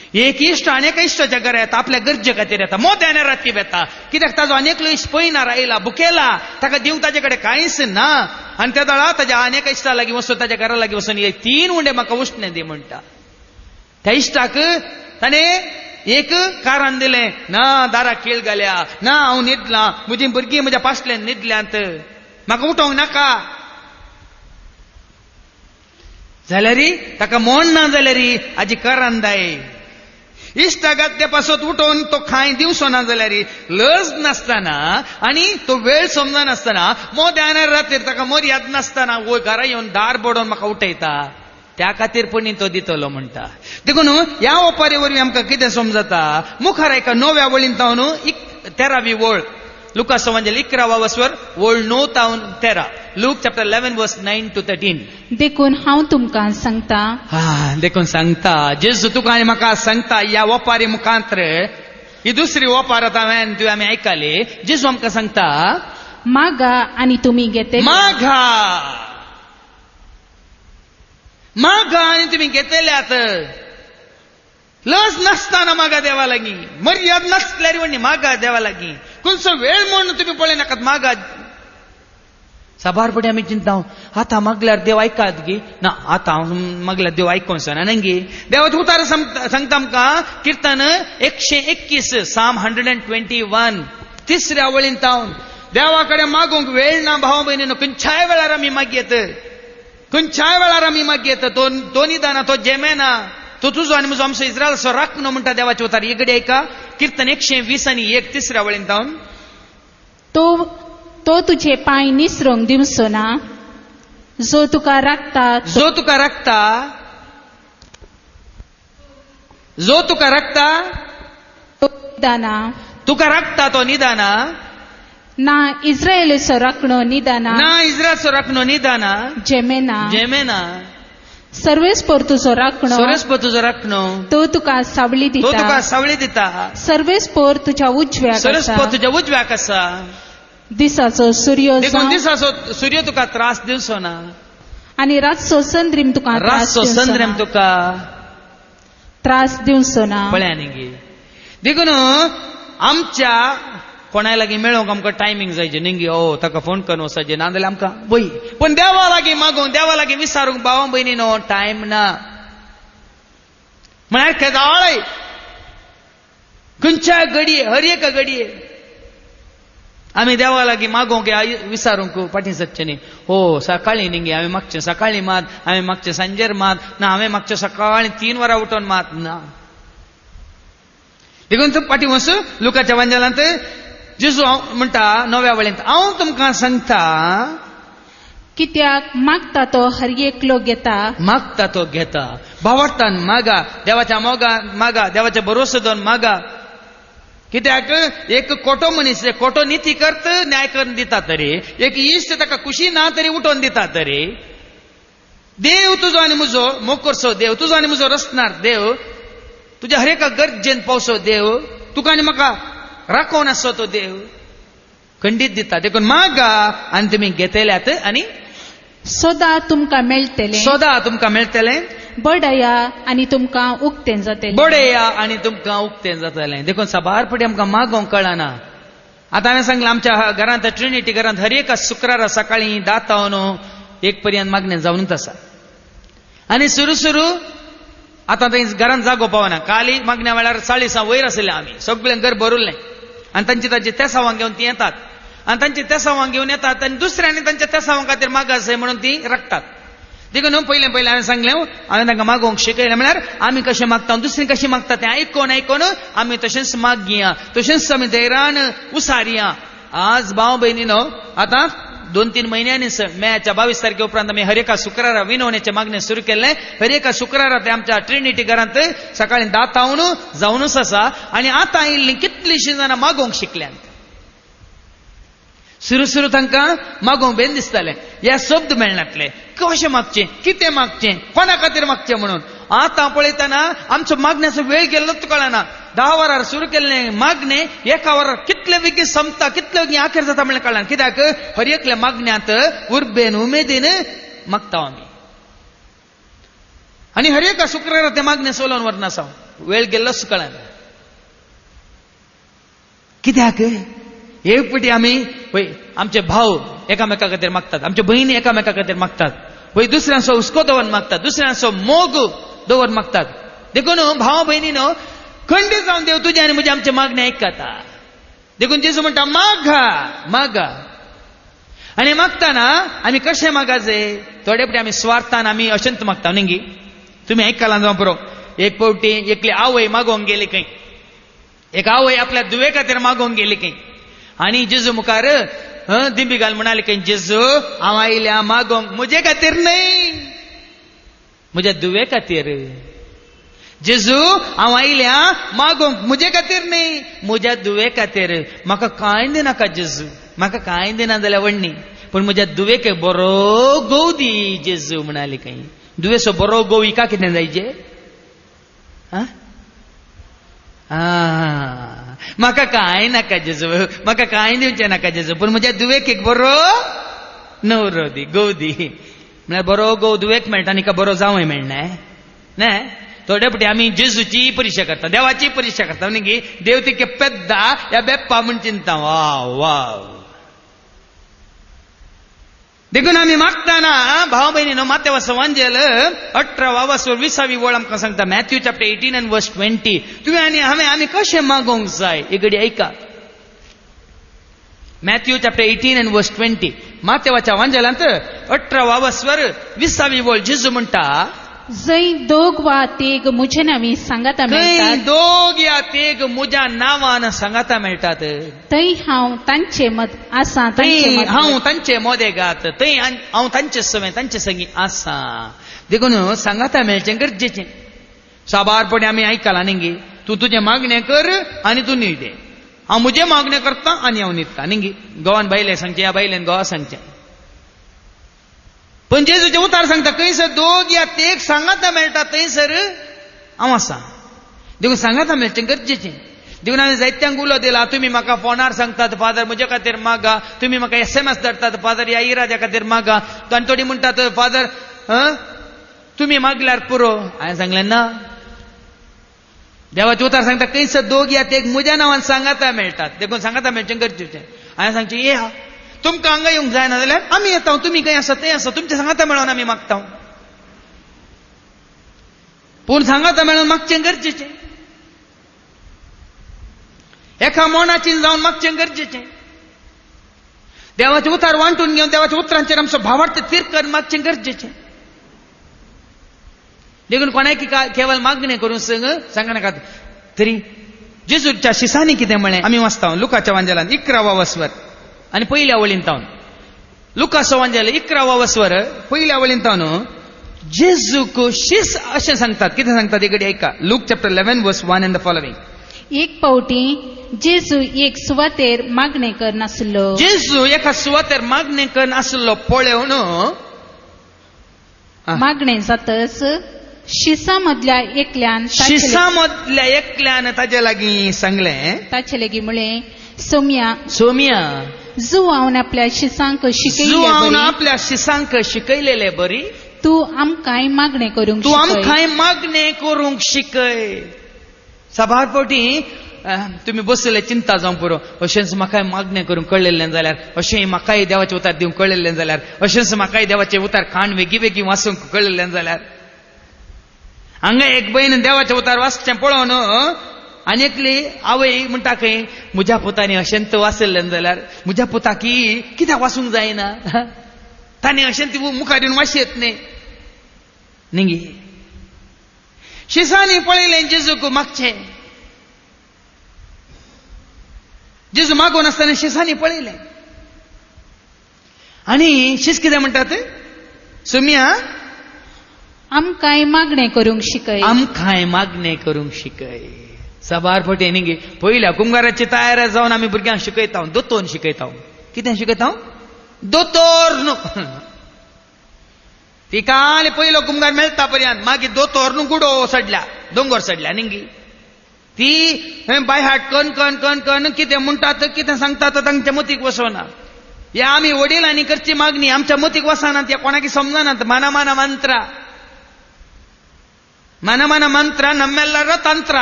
एक इश्ट अनेक इश्टाच्या घरा येता, आपल्या गरजे खातीर येता, मोत्याने राती येता, कित्याक ताजो अनेकलो इश्ट पयना रायला, भुकेला, ताका दिवंक ताजे कडेन कांयच ना. आनी त्या दळा ताज्या अनेक इश्टा लागीं वचून ताज्या घरा लागीं वचून 3 उंडे म्हाका उश्णें दी म्हणटा. त्या इश्टाक ताणें एक कारण दिलें, ना दाराक कीळ घाल्या, ना हांव न्हिदलां, म्हजीं भुरगीं म्हज्या पासल्यान न्हिदल्यांत, म्हाका उठोवंक नाका. जाल्यार ताका मोण ना जाल्यार हाजी कारण जाय. इश्टागात ते पासत उठोवन तो खाय दिवचो ना जाल्यार लज नासतना आनी तो वेळ समजनासतना मोद्यान रातीर ताका मर्याद नासतना वय घरा येवन दार बडोवन म्हाका उठयता, त्या खातीर पणी तो दितलो म्हणटा. देखून ह्या ओपारे वरवीं आमकां कितें समजता? मुखार एका 9व्या वळीन तावन 13वी वळ, लुकास एवंजेल 11वा वसवर वळ 9 तावन 13, लूक चॅप्टर 11 वर्स 9 to 13. देखून हांव तुमकां सांगता, देखून सांगता, जेजू तुका आनी म्हाका सांगता ह्या ओपारी मुखांत्र, ही दुसरी ओपार आतां आमी आयकली. जेजू आमकां सांगता, मागा आनी तुमी घेतले, मागा आनी तुमी घेतल्यात. लज नासतना मागा देवा लागीं, मर्याद नासल्यार म्हणणी मागा देवा लागीं. खंयचो वेळ म्हण तुमी पळय नाकात, मागा. साबारपटी आमी चिंता, आतां मागल्यार देव आयकात गे, ना आतां मागल्यार देव आयकोसना नंगी. देवाचें उतार सांगता आमकां किर्तन 121 साम 121 3ऱ्या वळीन तावन, देवा कडेन मागूंक वेळ ना भाव भयणीनो, खंयच्याय वेळार आमी मागयेत, खंयच्याय वेळार आमी मागयेत. तो निदाना, तो जेमेना, तो तुजो आनी म्हजो आमचो इस्रायल असो राखनो म्हणटा देवाचे उतार. इकडे ऐका, किर्तन 120 आनी 1 3ऱ्या वळीन तावन, तो तुझे पांय निसरूंक दिवचो ना, जो तुका राखता, जो तुका राखता, जो तुका राखता, तो निदाना, तुका राखता तो निदाना, ना इस्रायेलीचो राखणो निदाना, ना इस्रायलचो राखणो निदाना, जेमेना, जेमेना, सर्वेस्पोर तुजो राखणो, सर्वेस्पोर तुजो राखणो, तो तुका सावळी तो तुका दिता, सावळी दिता, सर्वेस्पोर तुज्या उजव्याक आसा, सर्वेस्पोर तुज्या उजव्याक आसा. दिसाचो सूर्य देखून दिसाचो सूर्य तुका त्रास दिवचो ना, आनी रातचो संद्रीम तुका रातचो संद्रेम तुका त्रास दिवचो ना. पळया न्ही. देखून आमच्या कोणा लागीं मेळोंक आमकां टायमींग जायचे न्ही. ताका फोन करून वचचे, ना जाल्यार आमकां वय, पण देवा लागीं मागूंक, देवा लागीं विचारूंक भावा भयणीनो टायम ना. म्हळ्यार केदाळय खंयच्या घडये, हर एक घडये आमी देवा लागीं मागोंक विचारूंक फाटीं सरचें न्ही. सकाळीं न्ही, हांवें मागचें सकाळीं मात, हांवें मागचें सांजेर मात, ना हांवें मागचें सकाळीं 3 वरां उठोवन मात, ना. देखून तूं फाटीं वच, लुकाच्या एवंजेलांत जेजू म्हणटा 9व्या वळींत, हांव तुमकां सांगता, कित्याक मागता तो हर एकलो घेता, मागता तो घेता. भावार्थान मागा, देवाच्या मागा, देवाच्या भरोसे दवन मागा. कित्याक एक खोटो मनीस खोटो नीती करत न्याय करून दिता तरी, एक इश्ट ताका खुशी ना तरी उठोवन दिता तरी, देव तुजो आनी म्हजो मोग करसो देव, तुजो आनी म्हजो रचणार देव, तुज्या हर एका गरजेन पावसो देव, तुका आनी म्हाका राखोवन आसो तो देव खंडीत दिता. देखून मागा आनी तुमी घेतल्यात आनी सदां तुमकां मेळटलें. सदां तुमकां मेळटलें. बडया आनी तुमकां उक्तें जातलें. बडया आनी तुमकां उक्तें जातलें. देखून साबारपटी आमकां मागोवंक कळना. आतां हांवें सांगलां आमच्या घरांत ट्रिनिटी घरांत हर एका शुक्रारा सकाळीं 10 1 पर्यंत मागणें जावनूच आसा. आनी सुरू आतां थंय घरांत जागो पावना. काली मागण्या वेळार 40 वयर आसले आमी, सगळें घर भरुल्लें आनी तांची तेसावां घेवन ती येतात आनी तांची तेसावां घेवन येतात आनी दुसऱ्यांनी तांच्या तेसावां खातीर मागास जाय म्हणून ती रडटात. देखून पयलें हांवें सांगलें, हांवें तांकां मागोवंक शिकयलें. म्हळ्यार आमी कशें मागता दुसरीं कशीं मागता तें आयकोन आमी तशेंच मागया, तशेंच आमी धैर्यान उसारया. आज भाव भयणीनो, आतां 2-3 म्हयन्यांनी मेच्या 22 तारखे उपरांत आमी हर एका शुक्रारा विनवणेचें मागणें सुरू केल्लें. हर एका शुक्रारा ते आमच्या ट्रिनिटी घरांत सकाळीं 10 जावनूच आसा. आनी आतां आयिल्लीं कितलींशीं जाणां मागोवंक शिकल्यांत. सुरू तांकां मागोवंक बेन दिसतालें. ह्या शब्द मेळनातले, कशें मागचें, कितें मागचें, कोणा खातीर मागचें म्हणून. आतां पळयतना आमचो मागण्याचो वेळ गेल्लोच कळना. 10 वरार सुरू केल्लें मागणें 1 वरार कितले बेगीन संपता, कितले बेगीन आखेर जाता म्हणलें कळना. कित्याक हर एकल्या मागण्यांत उर्बेन उमेदीन मागता आमी. आनी हर एका शुक्रारा तें मागणें सोलोवन व्हरना साव, वेळ गेल्लोच कळना. कित्याक एक पटी आमी पळय आमचे भाव एकामेका खातीर मागतात, आमचे भयणी एकामेका खातीर मागतात, पळय दुसऱ्यांचो हुस्को दवरून मागतात, दुसऱ्यांचो मोग दवरून मागतात. देखून भाव भयणीनो, खंडीत जावन देव तुजे आनी म्हजे आमचे मागणी आयकता. देखून जेजू म्हणटा मागा. आनी मागतना आमी कशें मागाचे. थोडे पटी आमी स्वार्थान आमी अशेंत मागता न्ही गी. तुमी आयकलां जावं पुरो. एक पावटी एकली आवय मागोवंक गेली खंय. एक आवय आपल्या दुवे खातीर मागोवंक गेली खंय. आनी जेजू मुखार दिंबी घाल म्हणाली खंय, जेजू हांव आयल्या मागोवंक, म्हजे खातीर न्हय, म्हज्या दुवे खातीर. जेजू हांव आयल्या मागोवंक, म्हजे खातीर न्हय, म्हज्या दुवे खातीर. म्हाका कांय दिनाका जेजू, म्हाका कांय दिना जाल्यार वडणी, पूण म्हज्या दुवेक बरो गोव दी जेजू म्हणाली खंय. दुवेचो बरो गोव हिका कितें जायचे. म्हाका कांय नाका जेजू, म्हाका कांय दिवचें नाका जेजू, पूण म्हज्या दुवेक एक बरो न्हवरो दी, गोव दी. म्हळ्यार बरो गोव दुवेक मेळटा आनी बरो जावंय मेळना न्हय. थोडे पटी आमी जेजूची परिक्षा करता, देवाची परिक्षा करता न्ही गी. देव तिके पेद्दा या बेप्पा म्हूण चिंता. वाव. देखून आमी मागतना भाव भयणीनो, मातेवाचो वांजेल 18 वासवर 20 वळ आमकां सांगता. Matthew chapter 18 and verse 20. तुवें आनी हांवें आमी कशें मागोवंक जाय. एक घडी ऐका. Matthew chapter 18 and verse 20. मातेवाच्या वांजेलांत 18 वासवर 20 वळ जेजू म्हणटा, जंय 2 वा 3 म्हजे नांवी सांगाता मेळटात, 2 या 3 म्हज्या नांवान सांगाता मेळटात, थंय हांव तांचे मद आसा. हांव तांचे मोदेगात, थंय हांव तांचे सवे तांचे संगी आसा. देखून सांगाता मेळचें गरजेचें. साबारपणी आमी आयकलां न्ही गी. तूं तुजें मागणें कर आनी तूं न्ही दे. हांव म्हजें मागणें करतां आनी हांव न्हिदतां न्ही गी. गोवान बायलें सांगचें, ह्या बायलेन गोवा सांगचें. पण जेजूचे उतार सांगता, खंयसर 2 या 3 सांगाता मेळटा थंयसर हांव आसा. देखून सांगाता मेळचें गरजेचें. देखून हांवें जायत्यांक उलो दिला. तुमी म्हाका फोनार सांगतात फादर म्हजे खातीर मागा, तुमी म्हाका SMS धाडटात फादर ह्या इराद्या खातीर मागा, आनी थोडी म्हणटात फादर तुमी मागल्यार पुरो. हांवें सांगलें ना. देवाचे उतार सांगता, खंयसर 2 या 3 म्हज्या नांवान सांगाता मेळटात. देखून सांगाता मेळचें गरजेचें. हांवें सांगचें ये तुमकां हांगा येवंक जायना जाल्यार आमी येता, तुमी खंय आसा थंय आसा, तुमच्या सांगाता मेळोन आमी मागता. पूण सांगाता मेळोन मागचें गरजेचें. एका मोनाचीन जावन मागचें गरजेचें. देवाचे उतार वांटून घेवन देवाच्या उतरांचेर आमचो भावार्थ तीर मागचें गरजेचें. देखून कोणाक केवळ मागणें करून सांगनाकात. तरी जेजूच्या शिसांनी कितें म्हळें आमी वाचता लुकाच्या वांजेलांत 11 वसवर आनी पयल्या वळीन तावन. लुकाचो वांजेल 11 वसवर पयल्या वळीन तावन जेजूक शिस अशें सांगतात. कितें सांगतात एक घडी ऐका. Look chapter 11 verse 1 and the following. एक पावटी जेजू एक सुवातेर मागणें करनासलो. जेजू एका सुवातेर मागणें करनासलो पळोवन मागणें जातच शिसामदल्या एकल्यान शिसामदल्या एकल्यान ताजे लागीं सांगलें, ताचे लेगी म्हळें, सोम्या जो हांव आपल्या शिसांक हांव आपल्या शिसांक शिकयलेले बरी, तूं आमकांय मागणें करूंक तूं आमकांय मागणें करूंक शिकय. सभारपोटी तुम्ही बसले चिंता जावंक पुरो, अशेंच म्हाकाय मागणें करूंक कळलेलें जाल्यार, अशें म्हाकाय देवाचें उतार दिवंक कळलेलें जाल्यार, अशेंच म्हाकाय देवाचें उतार कान वेगी वाचूंक कळलेलें जाल्यार. हांगा एक बहीण देवाचें उतार वाचचें पळोवन आनी एकली आवय म्हणटा खंय, म्हज्या पुतांनी अशेंत वाचलें जाल्यार म्हज्या पुताकी कित्याक वाचूंक जायना, ताणें अशेंत मुखार येवन वाचयत न्ही. शिसांनी पळयलें जेजूक मागचें, जेजू मागोवन आसतना शिसांनी पळयलें. आनी शिस कितें म्हणटात, सोम्या आमकांय मागणें करूंक शिकय, आमकांय मागणें करूंक शिकय. सबार फटे न्ही, पयल्या कुंभाराची तयार जावन आमी भुरग्यांक शिकयता, दोतोर शिकयता. कितें शिकयता? दोतोर न्हू. ती काल पयलो कुंभार मेळटा पर्यंत मागीर दोतोर न्हू गुडो सडल्या, दोंगर सडल्या न्ही. ती बाय हार्ट कन कितें म्हणटात, कितें सांगतात तांच्या मतीक वचना. हे आमी वडिलांनी करची मागणी आमच्या मतीक वचना, त्या कोणाकी समजनात. माना मंत्र नम्मेल्लार तंत्र,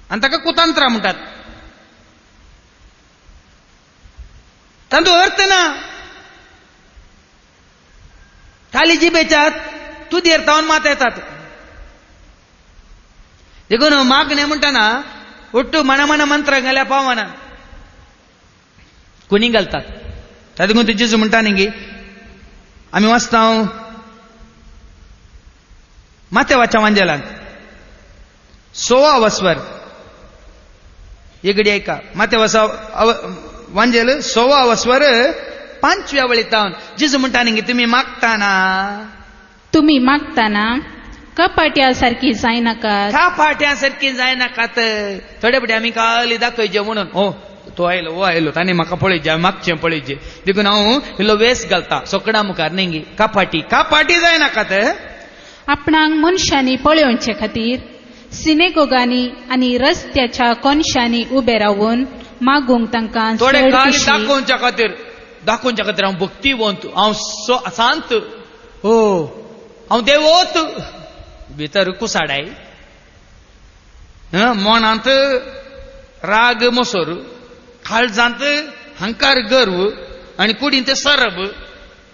आनी ताका कुतंत्र म्हणटात. तांचो अर्थ ना. खाली जिबेच्यात तुदयेर तावन मात येतात. देखून मागणें म्हणटाना ಒಟ್ಟು ಮನ ಮಂತ್ರ घाल्या पावना कोणी घालतात. तातूंत जेजू म्हणटा न्ही, आमी वाचता मातेवाच्या वांजेलांत 16 वस्वर. एक ऐका, मातेवाचा वांजेल 16 वस्वर 5व्या वळींत जेजू म्हणटा न्ही, तुम्ही मागताना कपाट्या सारखी जायनाकात. कपाट्या जाय नाकात. थोडे पडे आमी काली दाखयचे म्हणून, ओ तो आयलो वो आयलो ताणें म्हाका पळयचे, मागचें पळयचे. देखून हांव इल्लो वेस घालता सोकणा मुखार न्ही. कापाटी जाय नाकात. आपणाक मनशांनी पळोवचे खातीर सिनेगोगांनी आनी रस्त्याच्या कोनशांनी उबे रावून मागूंक तांकां थोडे काल दाखोवच्या खातीर हांव भक्तिवंत, हांव सांत, हो हांव देवोत. भितर कुसाडाय, मोनांत राग मोसोर, काळजांत हंकार गर्व आनी कुडींत सरब.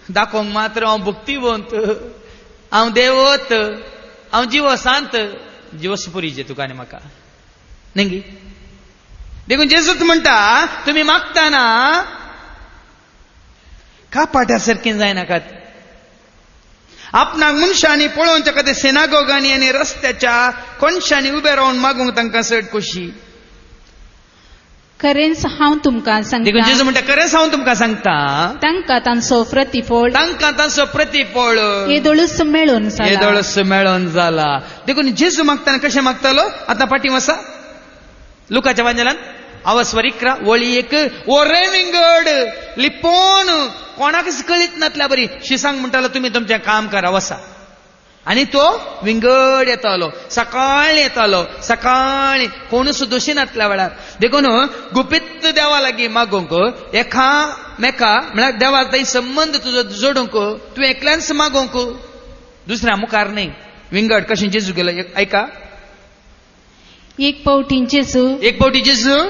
दाखोवंक मात्र हांव भक्तिवंत, हांव देवत, हांव जीव सांत. जीव सुपुरीचे तुका आनी म्हाका न्ही. देखून जेजूच म्हणटा, तुमी मागताना कापाट्या सारकी जायनाकात. आपणाक मनशांनी पळोवच्या खातीर सिनागोगांनी आनी रस्त्याच्या कोनशांनी उबे रावन मागूंक तांकां चड खोशी. खरेंच हांव तुमकां सांगता, जेजू म्हणटा खरेंच हांव तुमकां सांगता, तांकां तांचो प्रतिफळ येदोळूच मेळोन जाला. देखून जेजू मागताना कशें मागतालो, आतां फाटीं वसा लुकाच्या वांजेलांत 11 वळी 1. ओ रे विंगड लिपोन कोणाकच कळीत नातल्या बरी शिसांक म्हणटालो, तुमी तुमचें काम करा वसा. आनी तो विंगड येतालो, सकाळी येतालो, सकाळी कोणूच दोशीनातल्या वेळार. देखून गुपित देवा लागीं मागोंक, एकामेका म्हळ्यार देवा थंय संबंध तुजो जोडूंक तूं एकल्यानच मागोंक, दुसऱ्या मुखार न्ही. विंगड कशें जेजू गेलो ऐका. एक पावटी जेजू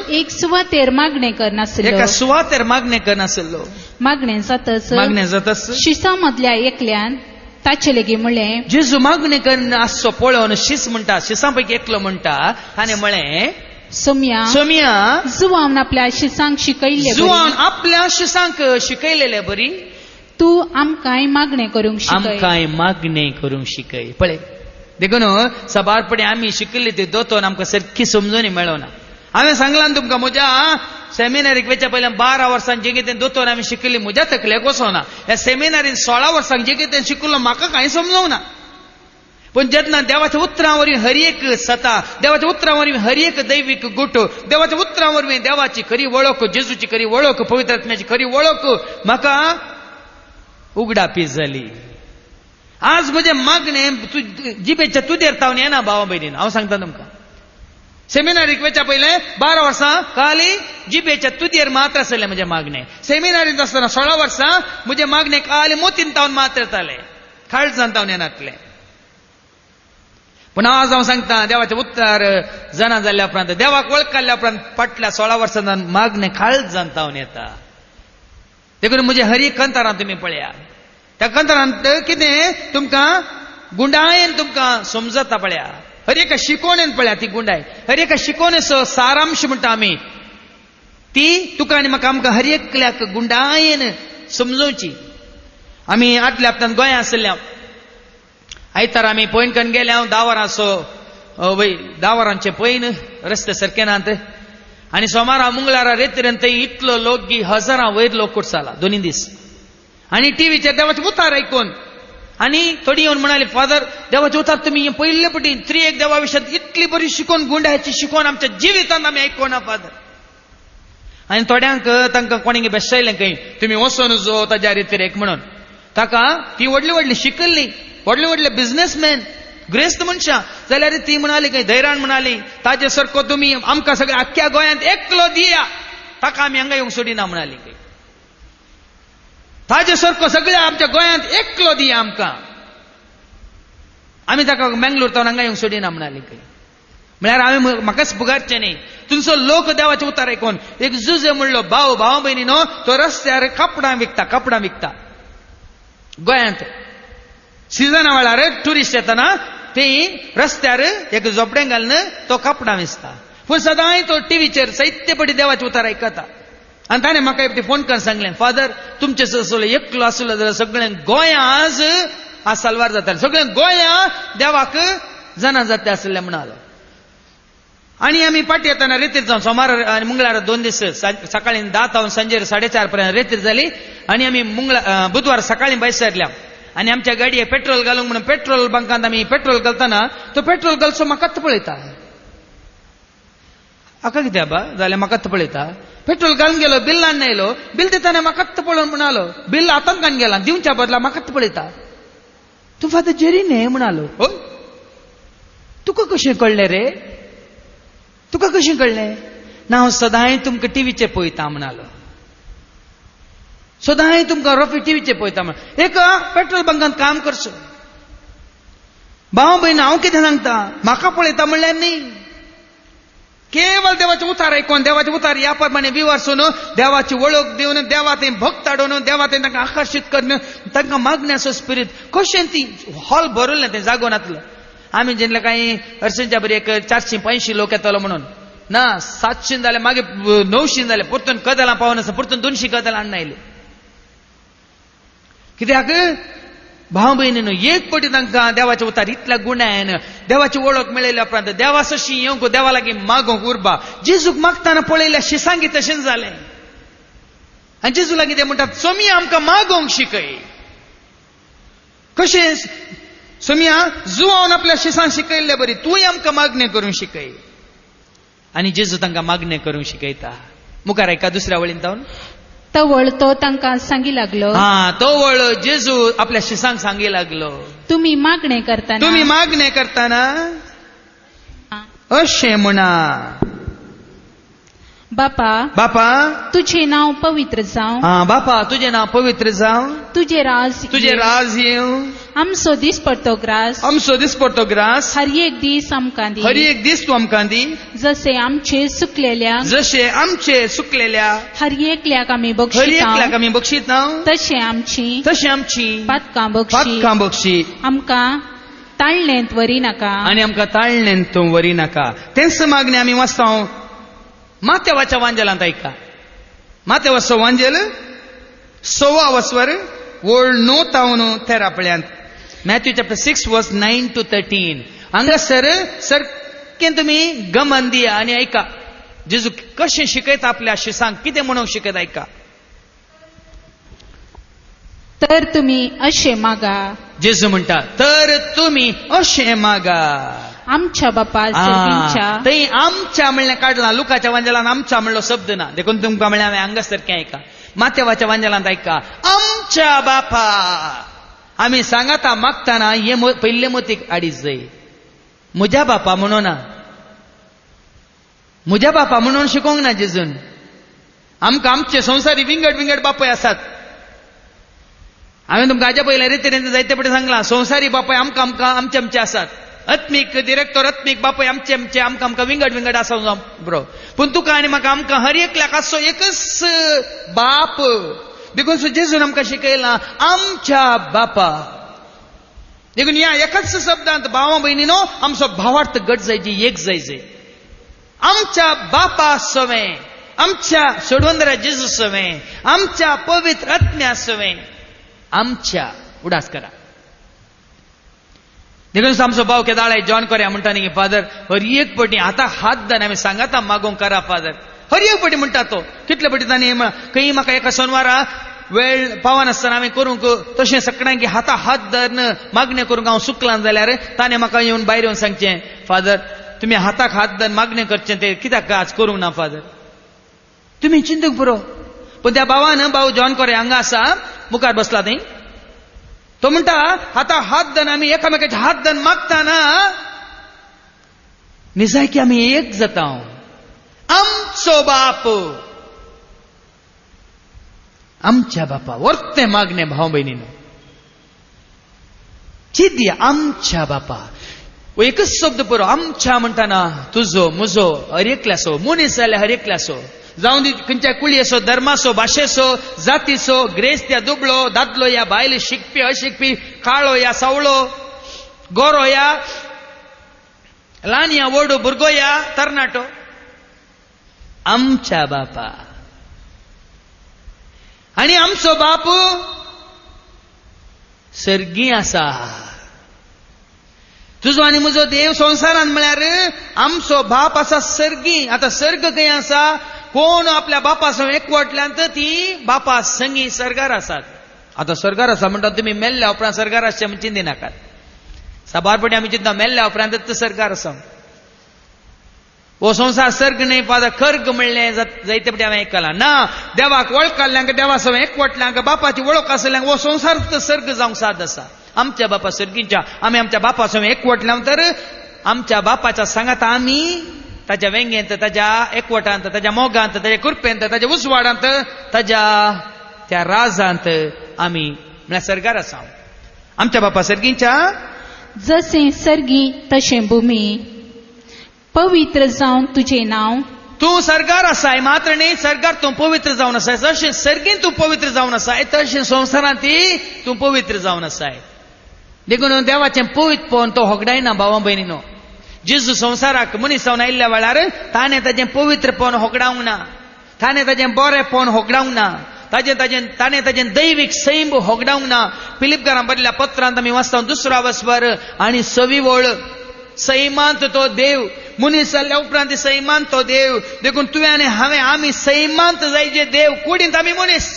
एक सुवातेर मागणें करनासलो, एका सुवातेर मागणें करनासलो. मागणें जाताच शिसा मदल्या एकल्यान ताचे लेगी म्हळें, जेजू मागणें करना आसचो पळोवन शिस म्हणटा, शिसां पैकी एकलो म्हणटा, ताणें म्हळें, सोम्या जुवान आपल्या शिसांक शिकयलेले बरी, तूं आमकांय मागणें करूंक शिकय. पळय, देखून सबारपणे आमी शिकयली ती दोतोन आमकां सारकी समजून मेळना. हांवें सांगलां तुमकां, म्हज्या सेमिनारीक वेच्या पयल्या 12 वर्सां जे कितें दोतोन आमी शिकयली म्हज्या तकलेक वचोना. ह्या सेमिनारीन 16 वर्सांक जे कितें शिकलो म्हाका कांय समजूंक ना. पूण जेन्ना देवाच्या उतरां वरवीं हर एक सता, देवाच्या उतरां वरवीं हर एक दैवीक गुट, देवाच्या उतरां वरवीं देवाची खरी वळख, जेजूची खरी वळख, पवित्र आत्म्याची खरी वळख म्हाका उगडापी जाली. आज म्हजे मागणे जिबेच्या तुदेर तावन येना भावा भयणीन. हांव सांगता तुमकां, सेमिनारीक वेच्या पयले 12 वर्सां खाली जिबेच्या तुदेर मात्र आसले म्हजे मागणे. सेमिनारींत आसतना 16 वर्सां म्हजे मागणे खाली मोतीन तावन मात्र येताले, काळजान तावन येनातले. पूण आज हांव सांगता, देवाचें उत्तर जाणा जाल्ल्या उपरांत, देवाक वळखल्या उपरांत फाटल्या 16 वर्सां मागणे काळजान तावन येता. देखून म्हजे हर एक कंतारां तुमी पळया, त्या कंतारांत कितें तुमकां गुंडायेन तुमकां समजता पळया. हर एका शिकोवणेन पळया ती गुंडाय, हर एका शिकोवणेचो सारांश म्हणटा आमी, ती तुका आनी म्हाका आमकां हर एकल्याक गुंडायेन समजोवची. आमी आदल्या हप्त्यान गोंयांत आसल्या, आयतार आमी पैणकन गेले. हांव 10 वरांचो 10 वरांचे पैन रस्ते सारके नात. आनी सोमारा मंगळारा रेतीरेन थंय इतलो लोक की 1000 वयर लोक कुडसाला दोनी दीस. आनी टीव्हीचेर देवाचें उतार आयकून, आनी थोडी येवन म्हणाली, फादर देवाचें उतार तुमी पयले पटी त्रिएक देवा विशयांत इतली बरी शिकोवन, गुंडायची शिकोवन आमच्या जिवितांत आमी आयकोना फादर. आनी थोड्यांक तांकां कोणी बेश्टायलें खंय, तुमी वचून जो ताज्या रितीरेक म्हणून. ताका ती व्हडली व्हडली शिकल्ली, व्हडले व्हडले बिझनेसमॅन, ग्रेस्त मनशां, जाल्यार ती म्हणाली खंय, धैर्यान म्हणाली, ताजे सारको तुमी आमकां सगळ्या आख्ख्या गोंयांत एकलो दिया, ताका आमी हांगा येवंक सोडिना म्हणाली खंय. ताजे सारको सगळ्या आमच्या गोंयांत एकलो दिया आमकां, आमी ताका मंगळूर तावन हांगा येवंक सोडिना म्हणाली खंय. म्हळ्यार हांवें म्हाकाच पुगारचें न्ही. तुमचो लोक देवाचें उतार आयकून एक जुजे म्हणलो, भाव भयणीनो, तो रस्त्यार कपडां विकता गोंयांत. सिजना वेळार ट्युरिस्ट येतना ते रस्त्यार एक झोपडें घालून तो कपडां विकता. पूण सदांय तो टीव्हीचेर साहित्यपटी देवाचें उतार आयकता. आनी ताणें म्हाका एक फोन करून सांगलें, फादर तुमचे असलो एकलो आसलो जाल्यार सगळें गोंयां आज साल्वार जातालें, सगळें गोंयां देवाक जाणा जाता आसलें म्हणालो. आनी आमी पाटी येताना रेतीर जावन सोमार आनी मंगळार 2 दीस सकाळी 10 तावन सांजेर 4:30 पर्यंत रेतीर जाली. आनी आमी बुधवार सकाळी भायर सरल्या. आनी आमच्या गाडयेक पेट्रोल घालूंक म्हणून पेट्रोल बंकांत आमी पेट्रोल घालतना तो पेट्रोल घालचो म्हाकाच पळयता. हाका कितें बा जाल्यार म्हाकाच पळयता. पेट्रोल घालून गेलो, बिल हाडून येयलो, बिल दिताना म्हाकाच पळोवन म्हणालो, बिल हातांत घालून गेला, दिवच्या बदला म्हाकाच पळयता. तूं फादर जेरी न्ही म्हणालो. हो, तुका कशें कळ्ळें रे, तुका कशें कळ्ळें? ना हांव सदांय तुमकां टीव्हीचेर पळयता म्हणालो, सदांय तुमकां रोफी टीव्हीचेर पळयता म्हण. एक पेट्रोल बंकांत काम करचो. भाव भयण हांव कितें सांगता, म्हाका पळयता म्हणल्यार न्ही, केवळ देवाचें उतार आयकून, देवाचें उतार ह्या प्रमाणे विवारसून, देवाची वळख दिवन, देवा थंय भक्त हाडून, देवा थंय तांकां आकर्शीत करून, तांकां मागण्याचो स्पिरीट कशें ती हॉल भरल्लें तें जागोनातलें. आमी जेन्ना कांय हरशींच्या बरी एक 450 लोक येतालो म्हणून ना, 700 जाले, मागीर 900 जाले, परतून कदेलां पावून आसा, परतून 200 कदेलां हाडून आयले. कित्याक भाव भयणीनो, एक पटी तांकां देवाचें उतार इतल्या गुणायन, देवाची वळख मेळयल्या उपरांत देवा सशी येवंक, देवा लागीं मागोंक उर्बा. जेजूक मागतना पळयल्या शिसांगी तशेंच जालें. आनी जेजू लागीं ते म्हणटात, सोमिया आमकां मागोंक शिकय. कशें सोमिया जुवान आपल्या शिसांक शिकयल्ले बरी, तूंय आमकां मागणें करूंक शिकय. आनी जेजू तांकां मागणें करूंक शिकयता. मुखार आयका दुसऱ्या वळीन जावन, तो वळ तो तांकां सांगी लागलो. तो वळ जेजू आपल्या शिसांक सांगी लागलो, तुम्ही मागणें करताना अशें म्हणा, बापा तुझे नाव पवित्र जावं. बापा तुझे नाव पवित्र जावं, तुझे राज येवं, आमचो दिसपडटो ग्रास हर एक दीस तूं आमकां दी, जशे आमचे सुकलेल्या हर एकल्याक आमी बक्षिता, तशें आमची पातकां बक्षी. आमकां ताळ्ळेंत व्हरी नाका, आनी आमकां ताळ्ळेंत तूं व्हरी नाका. तेंच मागणें आमी वाचता मातेवाच्या वांजेलांत आयका. मातेवाचो वांजेल 6 वस्वर वोळ 9 तावन 13 पळ्यांत. मॅथ्यू चॅप्टर 6 वर्स 9 to 13. हांगासर सारकें तुमी गमन दिया आनी आयका, जेजू कशें शिकयता आपल्या शिसांक, कितें म्हणूंक शिकयता आयका. तर तुमी अशें मागा, जेजू म्हणटा, तर तुमी अशें मागा. आमच्या बापा थंय आमच्या म्हणलें काडलां. लुकाच्या वांजेलांत आमच्या म्हणलो शब्द ना, देखून तुमकां म्हणलें हांवें हांगासर सारकें आयका. मातेवाच्या वांजेलांत आयका, आमच्या बापा. आम्ही सांगाता मागताना हे पहिले मतीक आडीच जाई. म्हज्या बापा म्हणून ना, म्हज्या बापा म्हणून शिकोंक ना जेजून. आमकां आमचे संवसारी विंगड विंगड बापय आसात. हांवें तुमकां हाज्या पयल्या रितीन जायते फावटी सांगलां, संवसारी बापय आमकां आमकां आमचे आमचे आसात. आत्मीक डिरेक्टर आत्मीक बापय आमचे आमचे आमकां आमकां विंगड विंगड आसा बरो. पूण तुका आनी म्हाका आमकां हर एकल्याक आसो एकच बाप. देखून जेजून आमकां शिकयलां आमच्या बापा. देखून ह्या एकच शब्दांत भावा भयणीनो आमचो भावार्थ घट जायची, एक जायचे. आमच्या बापा सवें, आमच्या सोडवंदरा जेजू सवें, आमच्या पवित्र आत्म्या सवें, आमच्या उडास करा. देखून आमचो भाव केदाळे जॉन कोऱ्या म्हणटा न्ही, फादर हर एक पटी आतां हात दान आमी सांगाता मागोवंक करा फादर. हर एक पटी म्हणटा तो. कितले पटी तांणी खंय म्हाका एका सोनवारा वेळ पावनासतना हांवें करूंक तशें सगळ्यांक की हाता हात धरन मागणें करूंक हांव चुकलां जाल्यार ताणें म्हाका येवन भायर येवन सांगचें, फादर तुमी हाताक हात धरून मागणें करचें तें कित्याक आज करूंक ना फादर. तुमी चिंतूंक पुरो. पूण त्या भावान, भाऊ जॉन कोरे हांगा आसा, मुखार बसला थंय, तो म्हणटा हाता हात धरून आमी एकामेकाचे हात धरून मागताना निजाय की आमी एक जाता. आमचो बाप, आमच्या बापा वर्ते मागणे भाव बहिणीनो. चिदी आमच्या बापा. एकच शब्द पुरो. आमच्या म्हणटाना तुजो म्हजो हर एकल्याचो, मनीस जाल्यार हर एकल्याचो, जावं दी खंयच्या कुळी असो, धर्मासो, भाशेचो, जातीचो, ग्रेस्त या दुबळो, दादलो या बायल, शिकपी अशिकपी, काळो या सावळो, गोरो या ल्हान या व्हडो, भुरगो या तरणाटो, आमच्या बापा. आणि आमचो बाप सर्गी आसा. तुजो आनी म्हजो देव संवसारांत म्हळ्यार आमचो बाप आसा सर्गी. आता सर्ग खंय आसा? कोण आपल्या बापा सो एकवटल्यांत ती बापा संगी सर्गार आसात. आता सर्गार आसा म्हणटा तुमी मेल्ल्या उपरांत सर्गार आसचे म्हण चिंती नाकात. साबारपणी आमी चिंता मेल्ल्या उपरांतच सर्गार आसा. हो संसार सर्ग न्हय फादर, खर्ग म्हणलें जायते फावटी हांवें आयकलां. ना, देवाक वळखल्ल्यांक, देवा सो एकवटल्यांक, बापाची वळख आसल्यांक हो संसार सर्ग जावंक साद आसा. आमच्या बापा सर्गींच्या आमी आमच्या बापा सो एकवटल्या तर आमच्या बापाच्या सांगात आमी ताच्या वेंगेंत, ताच्या एकवटांत, ताच्या मोगांत, ताच्या कृपेंत, ताच्या उजवाडांत, ताच्या त्या राजांत आमी म्हळ्यार सर्गार आसा. आमच्या बापा सर्गींच्या जसे सर्गी तशे भुमी, पवित्र जावन तुझे नाव. तूं सर्गार आसाय मात्र न्ही, सर्गार तूं पवित्र जावन आसाय. जशें सर्गीन तूं पवित्र जावन आसाय तशें संवसारांत तूं पवित्र जावन आसाय. देखून देवाचें पवित्र पळोवन तो होगडायना भावा भयणीनो. जेजू संवसाराक मनीस जावन आयिल्ल्या वेळार ताणें ताचें पवित्र पळोवन होगडावंक ना, ताणें ताचें बरें पळोवन होगडावंक ना, ताणें ताचें दैवीक सैम होगडावंक ना. फिलिपकारांक बरयल्ल्या पत्रांत आमी वाचता 2 वस्वर आनी 6 वळ. सैमांत तो देव, मनीस जाल्ल्या उपरांत सैमांत तो देव. देखून तुवें आनी हांवें आमी सैमांत जायचे देव. कुडींत आमी मनीस,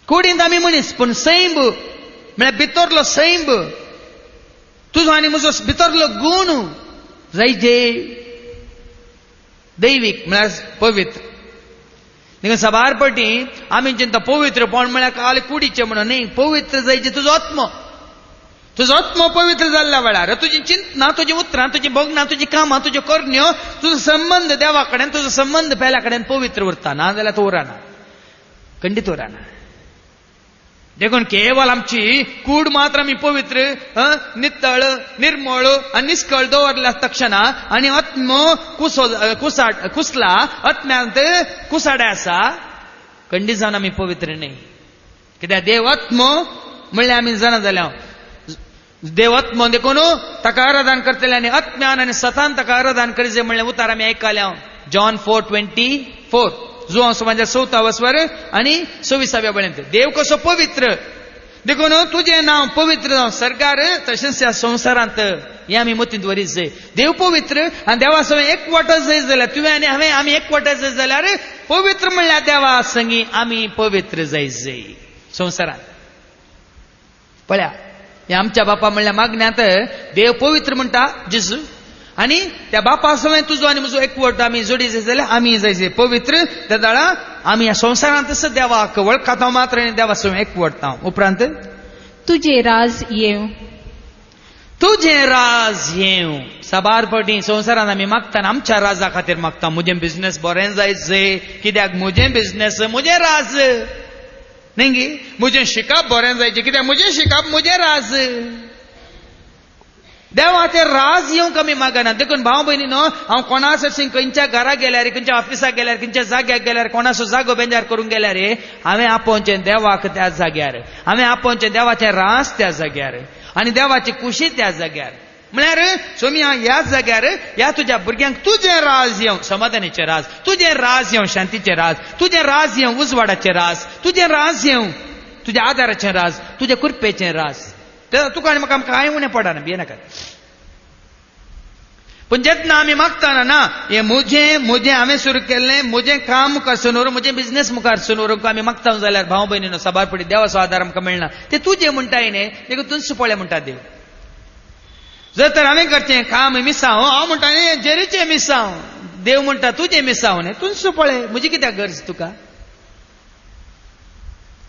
कुडींत आमी मनीस, पूण सैम म्हळ्यार भितरलो सैम, तुजो आनी म्हजो भितरलो गूण जायचे दैवीक म्हळ्यार पवित्र. देखून सबारपटी आमी चिंता पवित्रपण म्हळ्यार काल कुडीचें म्हणून न्ही, पवित्र जायचे तुजो आत्मो. तुजो आत्मो पवित्र जाल्ल्या वेळार तुजी चिंतना, तुजी उतरां, तुजी भोगणां, तुजी कामां, तुज्यो करण्यो, तुजो संबंध देवा कडेन, तुजो संबंध पेल्या कडेन पवित्र उरता. ना जाल्यार तो उरना, खंडीत उरना. देखून केवळ आमची कूड मात्र आमी पवित्र, नितळ, निर्मळ आनी निश्कळ दवरल्या तक्षणा आनी आत्मो कुसला, आत्म्यांत कुसाडे आसा, खंडीत जावन आमी पवित्र न्ही. कित्याक देव आत्मो म्हणल्यार आमी जाणा जाल्या देव आत्मो देखून ताका आराधन करतले आनी आत्म्यान आनी सतान ताका आराधन करीत म्हणलें उतार आमी आयकल्या. जॉन 4:24 जुआं समाजात 4 वस्वर आनी 26 पर्यंत. देव कसो पवित्र, देखून तुजें नांव पवित्र जावं सर्गार तशेंच ह्या संवसारांत हें आमी मतींत वरीत जाय. देव पवित्र आनी देवा सगळें एकवट जाय जाल्यार तुवें आनी हांवें आमी एकवट जाय जाल्यार पवित्र म्हणल्यार देवा संगी आमी पवित्र जाय संवसारांत. पळया, हे आमच्या बापा म्हणल्यार मागण्यांत देव पवित्र म्हणटा जेजू, आनी त्या बापा सगळें तुजो आनी म्हजो एकवट आमी जोडी जाय जाल्यार आमी जाय पवित्र. त्या दाळा आमी ह्या संवसारांत देवाक वळखता मात्र आनी देवा सगळें एकवटता. उपरांत तुझे राज येव. तुझे राज येऊ. सबारपटी संवसारान आमी मागता आमच्या राजा खातीर मागता. म्हजें बिझनेस बरें जायचें, कित्याक म्हजें बिझनेस म्हजें राज न्ही गे. म्हजें शिकप बरें जायचें, कित्याक म्हजें शिकप म्हजें राज. देवाचें राज येवंक आमी मागना. देखून भाव भयणी न्हू, हांव कोणासर खंयच्या घरा गेल्यार, खंयच्या ऑफिसाक गेल्यार, खंयच्या जाग्याक गेल्यार, कोणाचो जागो बेजार करूंक गेल्यार हांवें आपोवचें देवाक त्या जाग्यार, हांवें आपोवचें देवाचें राज त्या जाग्यार, आनी देवाची खुशी त्या जाग्यार. म्हळ्यार सोम्या ह्या जाग्यार ह्या तुज्या भुरग्यांक तुजें राज येवं, समाधानाचें राज, तुजें राज येवं, शांतीचें राज, तुजें राज येवं, उजवाडाचें राज, तुजें राज येवं, तुज्या आदाराचें राज, तुज्या कृपेचें राज. तुका आनी म्हाका कांय उणें पडना, भियेनाका. पूण जेन्ना आमी मागतना ना हें म्हजें हांवें सुरू केल्लें, म्हजें काम मुखार सुनोवरूं, म्हजें बिझनेस मुखार सुनोवरूंक आमी मागता जाल्यार भाव भयणीनो सबारपडी देवाचो आदार आमकां मेळना. तें तुजें म्हणटाय न्ही, देखून तुज पळय म्हणटा देव. जर तर हांवें करचें काम मिसांव, हांव म्हणटा न्ही जेरीचें मिसांव, देव म्हणटा तुजें मिसांव न्ही. तुज पळय म्हजी कित्याक गरज तुका.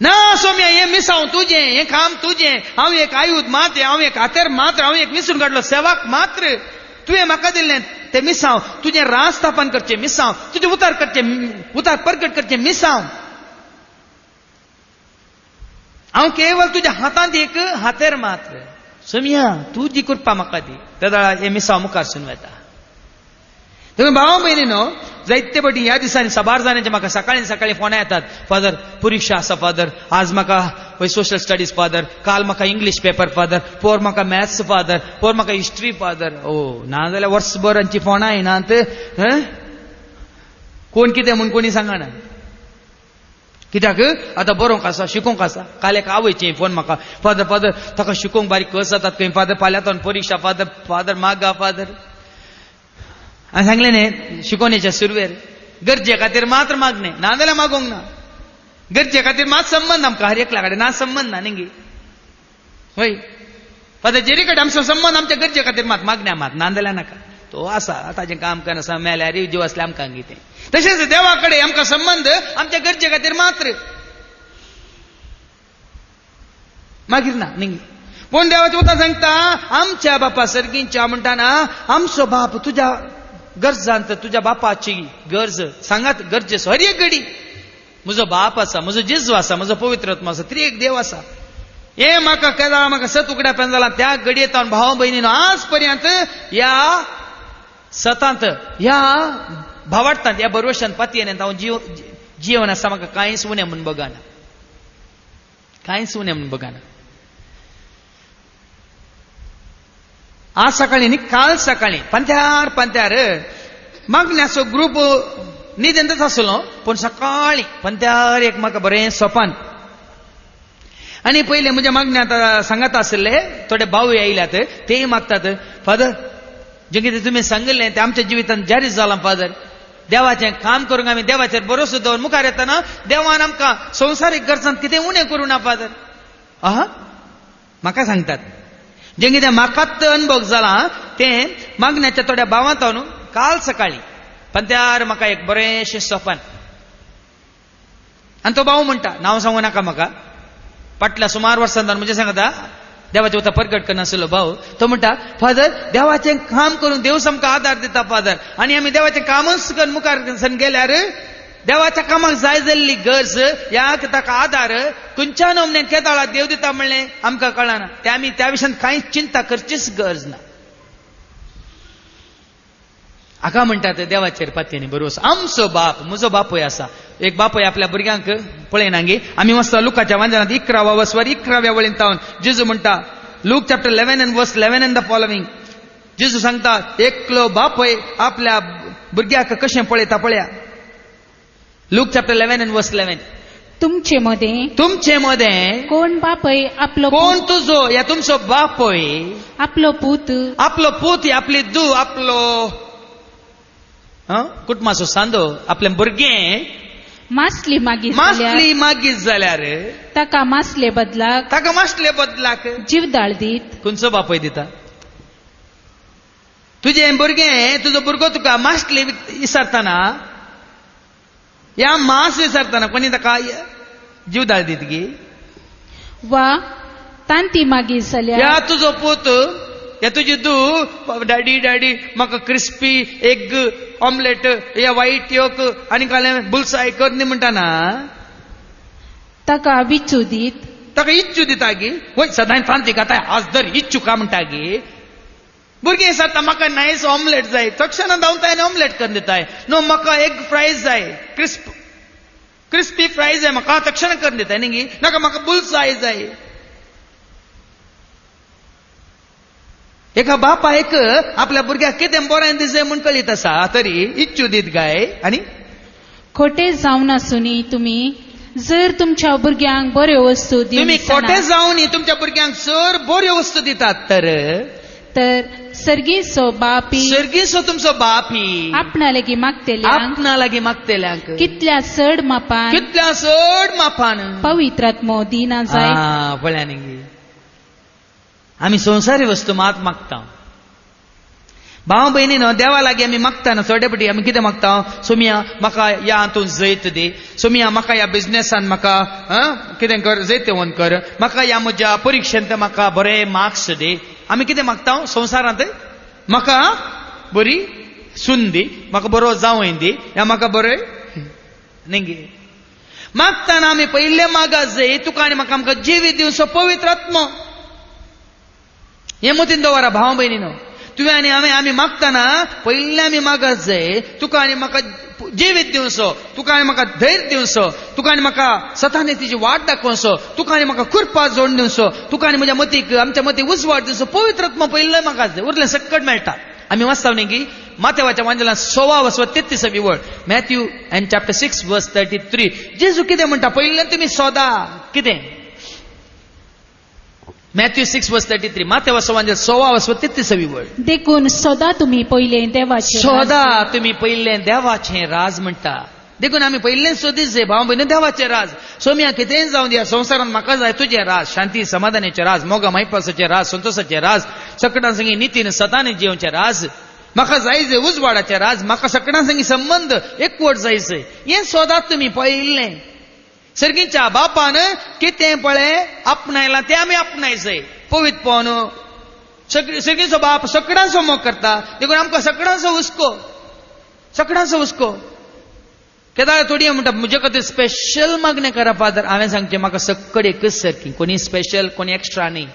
ना सोम्या हें मिसांव तुजें, हें काम तुजें, हांव एक आयूद मात्र, हांव एक हातेर मात्र, हांव एक विसरून काडलो सेवाक मात्र. तुवें म्हाका दिल्लें तें मिसांव, तुजें राज स्थापन करचें मिसांव, तुजें उतार प्रकट करचें मिसांव. हांव केवळ तुज्या हातांत एक हातेर मात्र. सोम्या तुजी कृपा म्हाका दी. त्या हें मिसांव मुखार सुन वता. देखून भाव भयणीनो जायते फावटी ह्या दिसांनी सबार जाणांचे म्हाका सकाळी फोनां येतात. फादर परिक्षा आसा फादर, आज म्हाका सोशल स्टडीज फादर, काल म्हाका इंग्लीश पेपर फादर, पोर म्हाका मॅथ्स फादर, पोर म्हाका हिस्ट्री फादर. नाजाल्यार वर्सभर हांची फोनां येनात. कोण कितें म्हूण कोणी सांगना. कित्याक आतां बरोवंक आसा, शिकोवंक आसा. काल एक आवयचें फोन म्हाका, फादर ताका शिकोवंक बारीक कस जातात खंय फादर, फाल्यां परिक्षा फादर मागा फादर. हांवें सांगलें न्ही शिकोवणेच्या सुरवेर गरजे खातीर मात्र मागणें, नाजाल्यार मागोंक ना. गरजे खातीर मात संबंद आमकां हर एकल्या कडेन ना संबंद ना न्ही. होय फादर जेरी कडेन आमचो संबंद आमच्या गरजे खातीर मात मागण्या मात, नाजाल्यार नाका. तो आसा ताचें काम करना मेल्यार जीव आसल्यार आमकां कितें. तशेंच देवा कडेन आमकां संबंद आमच्या गरजे खातीर मात्र मागीर ना न्ही. पूण देवाचें उतर सांगता आमच्या बापा सर्गींच्या म्हणटाना आमचो बाप तुज्या गरजांत, तुज्या बापाची गरज सांगात गरजेचो हर एक घडी. म्हजो बाप आसा, म्हजो जेजू आसा, म्हजो पवित्र आत्मा आसा, त्री एक देव आसा. हे म्हाका केदाळ म्हाका सत उगड्या पेन जाला त्या घडयेत भाव भयणीनो आज पर्यंत ह्या सतांत ह्या भावार्थांत ह्या बरोवशांत पातयेन हांव जीवन आसा म्हाका कांयच उणें म्हूण बगाना, कांयच उणें म्हूण बगाना. आज सकाळी न्ही काल सकाळी पंत्यार मागण्याचो ग्रूप न्हिदेंतच आसलो. पूण सकाळी पंत्यार एक म्हाका बरें सोपान. आनी पयले म्हज्या मागण्यात सांगत आसले थोडे भाव येयल्यात, तेय मागतात फादर जें कितें तुमी सांगिल्लें तें आमच्या जिवितांत जारी जालां फादर. देवाचें काम करूंक आमी देवाचेर भरोसो दवरून मुखार येतना देवान आमकां संवसारीक गरजांत कितें उणें करूं ना फादर. म्हाका सांगतात जें कितें म्हाकाच अनुभव जाला तें मागण्याच्या थोड्या भावांत हांव काल सकाळी पंत्यार म्हाका एक बरेंशें सोपान. आनी तो भाव म्हणटा, नांव सांगू नाका म्हाका, फाटल्या सुमार वर्सांतल्यान म्हणजे सांगता देवाचें उतर प्रकट करनासलो भाव. तो म्हणटा फादर देवाचें काम करून देव सामको आदार दिता फादर. आनी आमी देवाचें कामच करून मुखार गेल्यार देवाच्या कामाक जाय जाल्ली गरज ह्या ताका आदार खंयच्या नमनेन केदाळा देव दिता म्हणलें आमकां कळना. ते आमी त्या विशयान कांयच चिंता करचीच गरज ना. हाका म्हणटात देवाचेर पातयेनी भरोसो. आमचो बाप, म्हजो बापूय आसा. एक बापूय आपल्या भुरग्यांक पळयना गे. आमी वचता लुकाच्या वांजनांत 11व्या वसवार 11व्या वळीन तावन जेजू म्हणटा look chapter 11 and verse 11 and the following. जेजू सांगता एकलो बापूय आपल्या भुरग्याक कशें पळयता पळया. Look chapter 11 and verse 11. तुमचे मध्ये कोण बापय आपलो कोण तुजो या तुमचो बापय आपलो पूत आपली दू आपलो कुटुंबाचो सांदो आपले भुरगें मासली मागीत जाल्यार ताका मासले बदलाक जीवदाळ दीत. खंयचो बापय दिता? तुजें भुरगें, तुजो भुरगो तुका मासली विसरतना या मास विसरतना कोणी ताका जीवदाळ दीत गे. वा तांती मागीर जाल्यार या तुजो पूत या तुजी धू डॅडी डॅडी म्हाका क्रिस्पी एग ऑमलेट या वाईट योक आनी कालें बुलसाय कर न्ही म्हणटाना ताका विचू दीत ताका इच्चू दिता गी वय सदां तांती घाताय आज दर इच्चू का म्हणटा गी भुरगीं सांगता म्हाका नायस ऑमलेट जाय तक्षण धांवताय ऑमलेट करून दिताय नो म्हाका एग फ्रायज जाय क्रिस्पी फ्रायज जाय म्हाका तक्षण करून दिताय न्ही गी नाका म्हाका बुलसाय जाय एका बापायक आपल्या भुरग्याक कितें बरें दिसय म्हूण कळीत आसा तरी इच्चू दीत गाय आनी खोटे जावन आसुनी तुमी जर तुमच्या भुरग्यांक बऱ्यो वस्तू तुम्ही खोटे जावन तुमच्या भुरग्यांक जर बऱ्यो वस्तू दितात तर सर्गीचो बापी सर्गीचो तुमचो बापी आपणा लागीं मागतेल्यांक कितल्या चड मापान पवित्र आत्मो दिना जाय पळया न्ही आमी संवसारी वस्तू मात मागता भाव भयणीनो देवा लागीं आमी मागता ना चोडेपटी आमी कितें मागता सोमिया म्हाका या हातूंत जैत दी सोमिया म्हाका ह्या बिझनेसान म्हाका कितें कर जैतेवंत कर म्हाका ह्या म्हज्या परिक्षेंत म्हाका बरे मार्क्स दी आमी कितें मागता संवसारांत म्हाका बरी सून दी म्हाका बरो जावय दी या म्हाका बरें न्ही मागतना आमी पयले मागात जाय तुका आनी म्हाका आमकां जिवीत दिवचो पवित्र आत्मो हे मतीन दवरा भाव भयणीनो तुवें आनी आमी मागतना पयले आमी मागत जाय तुका आनी म्हाका जिवीत दिवचो तुका आनी म्हाका धैर्य दिवचो तुका आनी म्हाका सताने तिची वाट दाखोवचो तुका आनी म्हाका कृपा जोडून दिवचो तुका आनी म्हज्या मतीक आमच्या मतीक उजवाड दिवचो पवित्र आत्मा पयले मागत जाय उरलें सकट मेळटा आमी वाचता न्ही की मातेवाच्या वांजलांत 16 वळ मॅथ्यू एंड चॅप्टर 6 वर्स 33 जेजू कितें म्हणटा पयले तुमी सोदा कितें मॅथ्यू 6 वर्स 33 मातेवाचो वांजल 16 वळ देखून सोदा तुम्ही पयले देवाचें राज म्हणटा देखून आमी पयलें सोदीत जाय भाव भयणी देवाचें राज सोम्या कितेंय जावं दी संवसारांत म्हाका जाय तुजें राज शांती समाधानाचें राज मोगा मायपासाचें राज संतोशाचें राज सकटां संगी नितीन सतान जिवचें राज म्हाका जाय जाय उजवाडाचें राज म्हाका सकटां संगी संबंध एकवट जायसय हें सोदात तुमी पयलें सर्गीच्या बापान कितें पळय आपणायलां तें आमी आपणायचंय पवित्रपण सर्गीचो बाप सकडांचो मोग करता देखून आमकां सकडांचो हुस्को केदार थोडी म्हणटा म्हजे खातीर स्पेशल मागणें करा फादर हांवें सांगचें म्हाका सक्कड एकच सारकी कोणी स्पेशल कोणी एक्स्ट्रा न्ही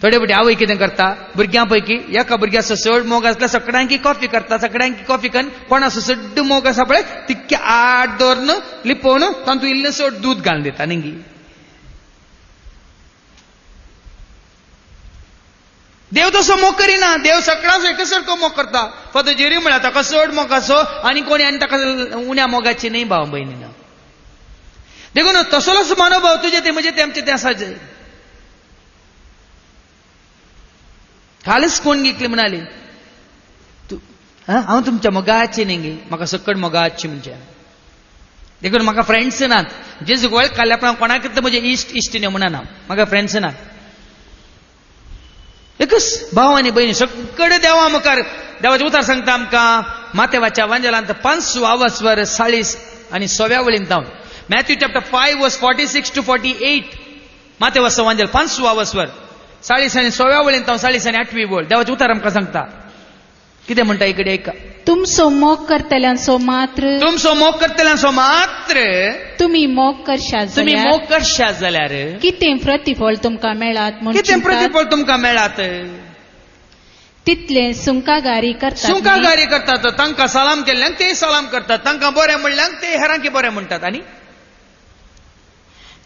थोडे फावटी आवय कितें करता भुरग्यां पैकी एका भुरग्याचो चड मोग आसल्यार सगळ्यांकी कॉफी करता सगळ्यांकी कॉफी करून कोणाचो चड मोग आसा पळय तितके आड दवरून लिपोवन तातूंत इल्लें चड दूद घालून दिता न्ही देव तसो मोग करिना देव सगळ्यांचो एकसारको मोग करता फक्त जेरी म्हळ्यार ताका चड मोगाचो आनी कोणी आनी ताका उण्या मोगाची न्ही भाव भयणीनो देखून तसलोच मनोभाव तुजे ते म्हजे ते आमचे ते आसाचे कालच कोण घेतली म्हणाली हांव तुमच्या मोगाची न्ही म्हाका सकड मोगाची म्हणजे देखून म्हाका फ्रेंड्स नात जेजूक वळखल्या पण कोणाक म्हजे इश्टीने म्हणना म्हाका फ्रेंड्स नात एकच भाव आनी भयणी सकड देवा मुखार देवाचें उतार सांगता आमकां मातेवाच्या वांजलांत 5 वर 40 आनी 6 वळींत जावन मॅथ्यू चॅप्टर 5 वर्स 46 to 48 मातेवाचो वांजल 5 वर 40 आनी 6 वळींत जावन 40 आनी 8 वळ देवाचें उतार आमकां सांगता कितें म्हणटा इकडे ऐका तुमचो मोग करतल्यांचो मात्र तुम्ही मोग करशात जाल्यार कितें प्रतिफळ तुमकां मेळात तितले सुंकागारी करतात तांकां सलाम केल्ल्यांक ते सलाम करतात तांकां बरें म्हणल्यांक ते हेरांकी बरें म्हणटात आनी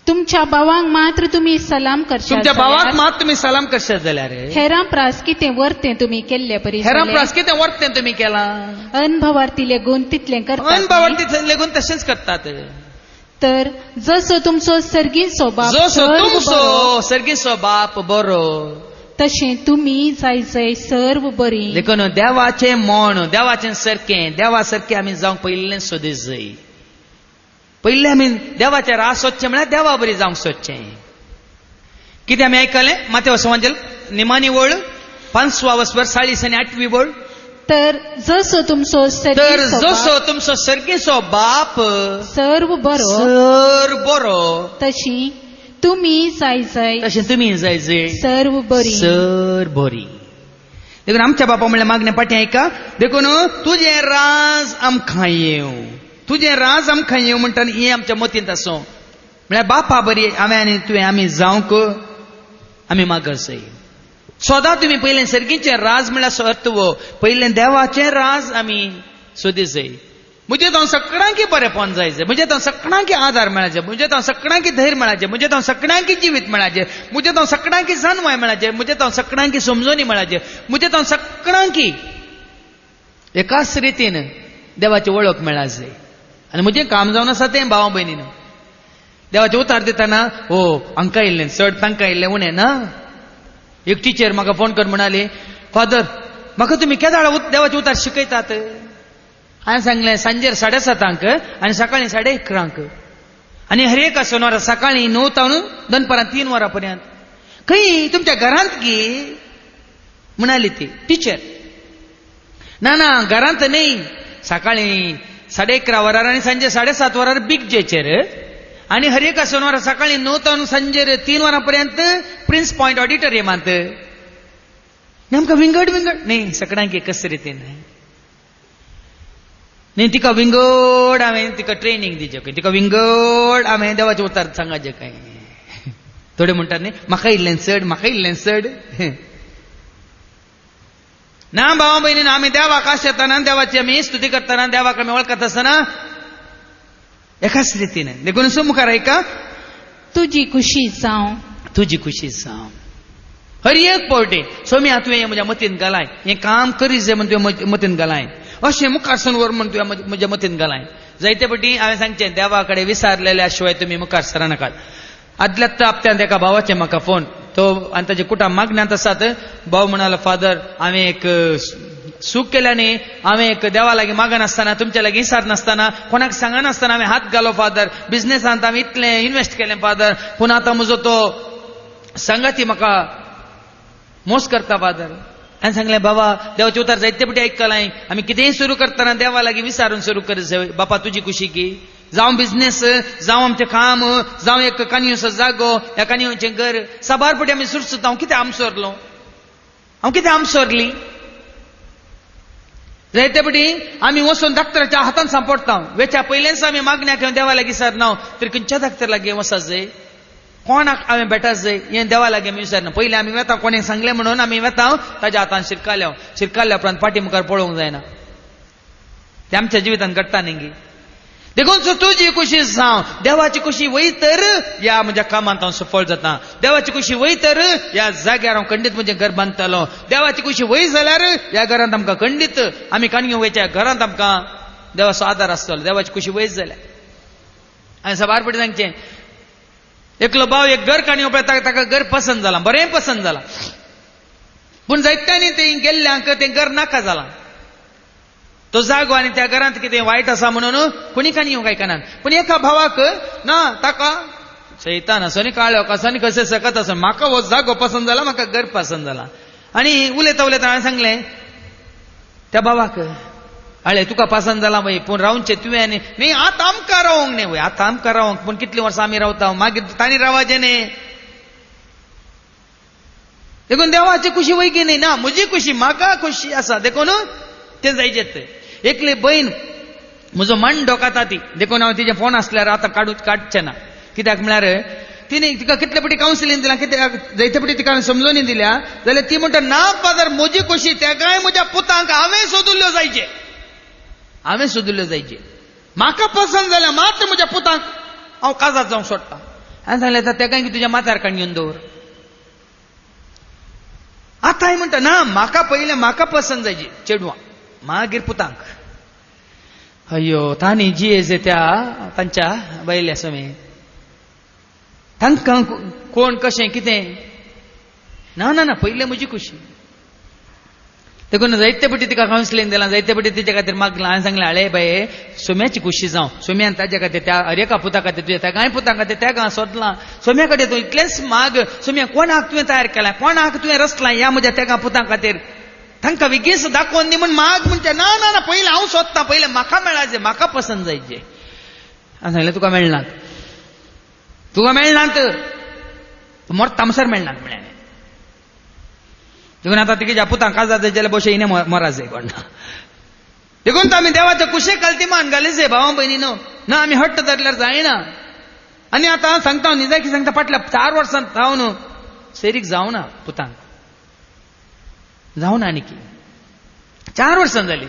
तुमच्या भावांक मात्र तुम्ही सलाम करशात जाल्यार हेरां प्रास कितें वर्तें तुमी केल्ले परी तुमी केला अनभवार्थी लेगून तितलें लेगून तशेंच करतात तर जसो तुमचो सर्गीचो बाप बरो तशें तुमी जाय सर्व बरी देखून देवाचें मोण देवाचें सारकें देवा सारकें आमी जावंक पयलें सोदीत जाय पयले आमी देवाचें रास सोदचें म्हळ्यार देवा बरी जावंक सोदचें कितें आमी आयकलें मातेवाचो वांजल निमाणी वळ 5 वर 40 आनी 8 वळ तर जसो तुमचो सर्गीचो बाप सर्व बरो बरो तशी तुम्ही जायचंय तशें तुमी जायचे सर्व बरी सर बरी. देखून आमच्या बापा म्हणल्यार मागण्या पाठी ऐका. देखून तुझे राज आमकां येव, तुझे राज आमकां येव म्हणटा हें आमच्या मतींत आसूं. म्हळ्यार बापा बरी हांवें आनी तुवें आमी जावंक आमी मागसय. सदां तुमी पयलें सर्गीचें राज म्हळ्यार सत्व, पयलें देवाचें राज आमी सोदीसय. म्हणजे तो सगळ्यांकी बरेपण जायचें, म्हणजे तो सगळ्यांकी आधार मेळाचे, म्हणजे तो सगळ्यांकी धैर्य मेळाचे, म्हणजे तो सगळ्यांकी जिवीत मेळाचे, म्हणजे तो सगळ्यांकी जाणवाय मेळाचे, म्हणजे तो सगळ्यांकी समजोनी मेळाचे, म्हणजे तो सगळ्यांकी एकाच रितीन देवाची वळख मेळाचे. आनी म्हजें काम जावन आसा तें भावा भयणीन देवाचे उतार दितना हो हांकां येयल्लें चड तांकां येयल्लें उणें ना. एक टिचर म्हाका फोन करून म्हणाली, फादर म्हाका तुमी केदाळ देवाचे उतार शिकयतात. हांवें सांगलें सांजेर 7:30 आनी सकाळीं 11:30. आनी हर एक शेनवार सकाळीं 9 तावन दनपारां 3 वरां पर्यंत. खंय तुमच्या घरांत की म्हणाली ती टिचर. ना ना घरांत न्ही, सकाळीं 11:30 वरार आनी सांजे 7:30 वरार बिग जेचेर. आनी हर एक शेनवार सकाळीं 9 तावन सांजेर 3 वरां पर्यंत प्रिन्स पॉयंट ऑडिटोरियमांत. आमकां विंगड विंगड न्ही सगळ्यांक एकच रितीन न्ही. तिका विंगड हांवें तिका ट्रेनिंग दिवचें खंय, तिका विंगड हांवें देवाचे उतार सांगाचें खंय. थोडे म्हणटात न्ही म्हाका इल्लें चड, म्हाका इल्लें चड. ना भावा भयणीन आमी देवाक आशेतना देवाची आमी स्तुती करतना देवाक आमी वळखत आसतना एकाच रितीन. देखून मुखार ऐका. तुझी खुशी जावं, तुजी खुशी जावं. हर एक पावटी सोम्या तुवें म्हज्या मतीन घालाय, हें काम करी जे म्हण तुवें मतीन घालाय, अशें मुखार सनवर म्हण तुवें म्हज्या मतीन घालाय. जायते फावटी हांवें सांगचें देवा कडेन विसारलेल्या शिवाय तुमी मुखार सरनाकात. आदल्या हप्त्यांत एका भावाचे म्हाका फोन, तो आनी ताजे कुटांब मागण्यांत आसात. भाव म्हणालो फादर हांवें एक सूख केल्या न्ही, हांवें एक देवा लागीं मागनासतना तुमच्या लागीं विसार नासतना कोणाक सांगनासतना हांवें हात घालो फादर. बिझनेसांत हांवें इतलें इन्वेस्ट केलें फादर, पूण आतां म्हजो तो संगाती म्हाका मोस करता फादर. हांवें सांगलें बाबा देवाचे उतार जायते फावटी आयकलां, आमी कितेंय सुरू करतना देवा लागीं विचारून सुरू करचें. बापा तुजी खुशी की जावं बिझनेस, जावं आमचें काम, जावं एक कानयोचो जागो, ह्या कानयोचें घर, साबार फावटी आमी सुरसुता हांव कितें आमसोरलो, हांव कितें आमसोरली. जायते फावटी आमी वचून डाक्टराच्या हातान सांपडटा. वेच्या पयलेंच आमी मागण्या घेवन देवा लागीं सरना, तरी खंयच्या डाक्टर लागीं वचत जाय, कोणाक हांवें भेटत जाय हें देवा लागीं आमी विचारना. पयलीं आमी वेता कोणें सांगलें म्हणून आमी वेता ताज्या हातान शिरकाल्या उपरांत फाटी मुखार पळोवंक जायना. तें आमच्या जिवितांत घडटा न्ही. देखून तुजी खुशी जावं. देवाची खुशी वय तर ह्या म्हज्या कामांत हांव सफळ जाता. देवाची खुशी वय तर ह्या जाग्यार हांव खंडीत म्हजें घर बांदतलो. देवाची खुशी वय जाल्यार ह्या घरांत आमकां खंडीत आमी काणयो वयच्या घरांत आमकां देवाचो आदार आसतलो. देवाची खुशी वयच जाल्यार हांवें सबार फावटी सांगचें, एकलो भाव एक घर काणयो पळय ताका घर पसंद जालां, बरें पसंद जालां, पूण जायत्यांनी तें गेल्ल्यांक तें घर नाका जालां. तो जागो आनी त्या घरांत कितें वायट आसा म्हणून कोणी काणयो आयकनात. पूण एका भावाक ना ताका शैतान असो न्ही काळो कसो न्ही कशें सकत असो, म्हाका हो जागो पसंद जाला, म्हाका घर पसंद जाला. आनी उलयता उलयता हांवें सांगलें त्या भावाक, अळे तुका पसंद जाला वय, पूण रावचें तुवें न्ही. आतां आमकां रावंक न्ही वय, आतां आमकां रावंक, पूण कितलीं वर्सां आमी रावता, मागीर तांणी रावाचें न्ही. देखून देवाची खुशी वय की न्ही. ना म्हजी खुशी म्हाका खुशी आसा, देखून तें जायचें. एकली बहीण म्हजो मन डोकाता ती, देखून हांव तिचे फोन आसल्यार आतां काडचें ना. कित्याक म्हळ्यार तिने तिका कितले फावटी कावन्सिलींग दिलां, कित्याक जायते फावटी तिका हांवें समजोनी दिल्या, जाल्यार ती म्हणटा ना फादर म्हजी खुशी तेकाय म्हज्या पुतांक हांवें सोदुल्ल्यो जायचे, हांवें सोदुल्ल्यो जायचे. म्हाका पसंद जाल्यार मात्र म्हज्या पुतांक हांव काजात जावंक सोडटा. हांवें सांगलें तर तेकाय की तुज्या माथ्यार काडून दवर. आतां हांवें म्हणटा ना म्हाका पयलें म्हाका पसंद जायची चेडवां, मागीर पुतांक. अय्यो तांणी जियेजे त्या तांच्या बैल्या समेत तांकां कोण कशें कितें ना ना ना पयलें म्हजी खुशी. देखून जायते फावटी तिका कावन्सिलींग दिलां, जायते फावटी तिचे खातीर मागलां. हांवें सांगलें आळे बाये सोम्याची खुशी जावं, सोम्यान ताजे खातीर त्या हरेका पुता खातीर तुवें त्या कांय पुतां खातीर त्या गांव सोदलां. सोम्या कडेन तूं इतलेंच माग, सोम्या कोणाक तुवें तयार केलां, कोणाक तुवें रचलां ह्या म्हज्या त्या पुतां खातीर, तांकां विगीस दाखोवन दी म्हण माग. म्हणचे ना ना ना पयलें हांव सोदतां, पयलें म्हाका मेळाचे, म्हाका पसंद जायचे. हांवें सांगलें तुका मेळनात, तुका मेळनात. मोर तामसर मेळना म्हळ्याने देखून आता तिच्या पुतां काजात जाल्यार बशे इने मराज आहे कोणा देखून आम्ही देवाच्या कुशे कल्तीमान घालीचे भावा बहिणीनो ना आम्ही हट्ट धरल्यार जायना आणि आता सांगता निजा की सांगता फाटल्या 4 वर्सांत जावन सेरीक जावना पुतांक जावना आनी की 4 वर्सां जाली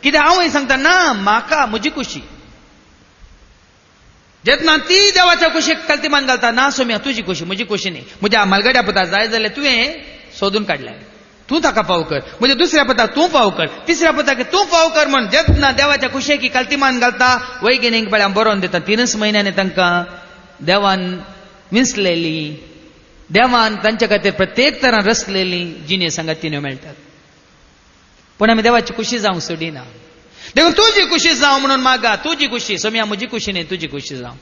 कित्याक हांव सांगता ना म्हाका म्हजी खुशी जेतना ती देवाच्या कुशीक कल्तीमान घालता ना सोम्या तुजी खुशी म्हजी खुशी न्ही म्हज्या मालगड्या पुता जाय जाल्यार तुवें सोदून काडलाय तूं ताका फाव कर म्हणजे दुसऱ्या पुताक तूं फाव कर तिसऱ्या पुताक तूं फाव कर म्हण जेतना देवाच्या कुशेक कल्तीमान घालता वैगिनीक बळ्यान बरोवन दिता 3 म्हयन्यांनी तांकां देवान विंचलेली देवान तांच्या खातीर प्रत्येक तरान रचलेली जिणे संगतीन्यो मेळटात पूण आमी देवाची खुशी जावंक सोडिना देखून तुजी खुशी जावं म्हणून मागा तुजी खुशी सोम्या म्हजी खुशी न्ही तुजी खुशी जावं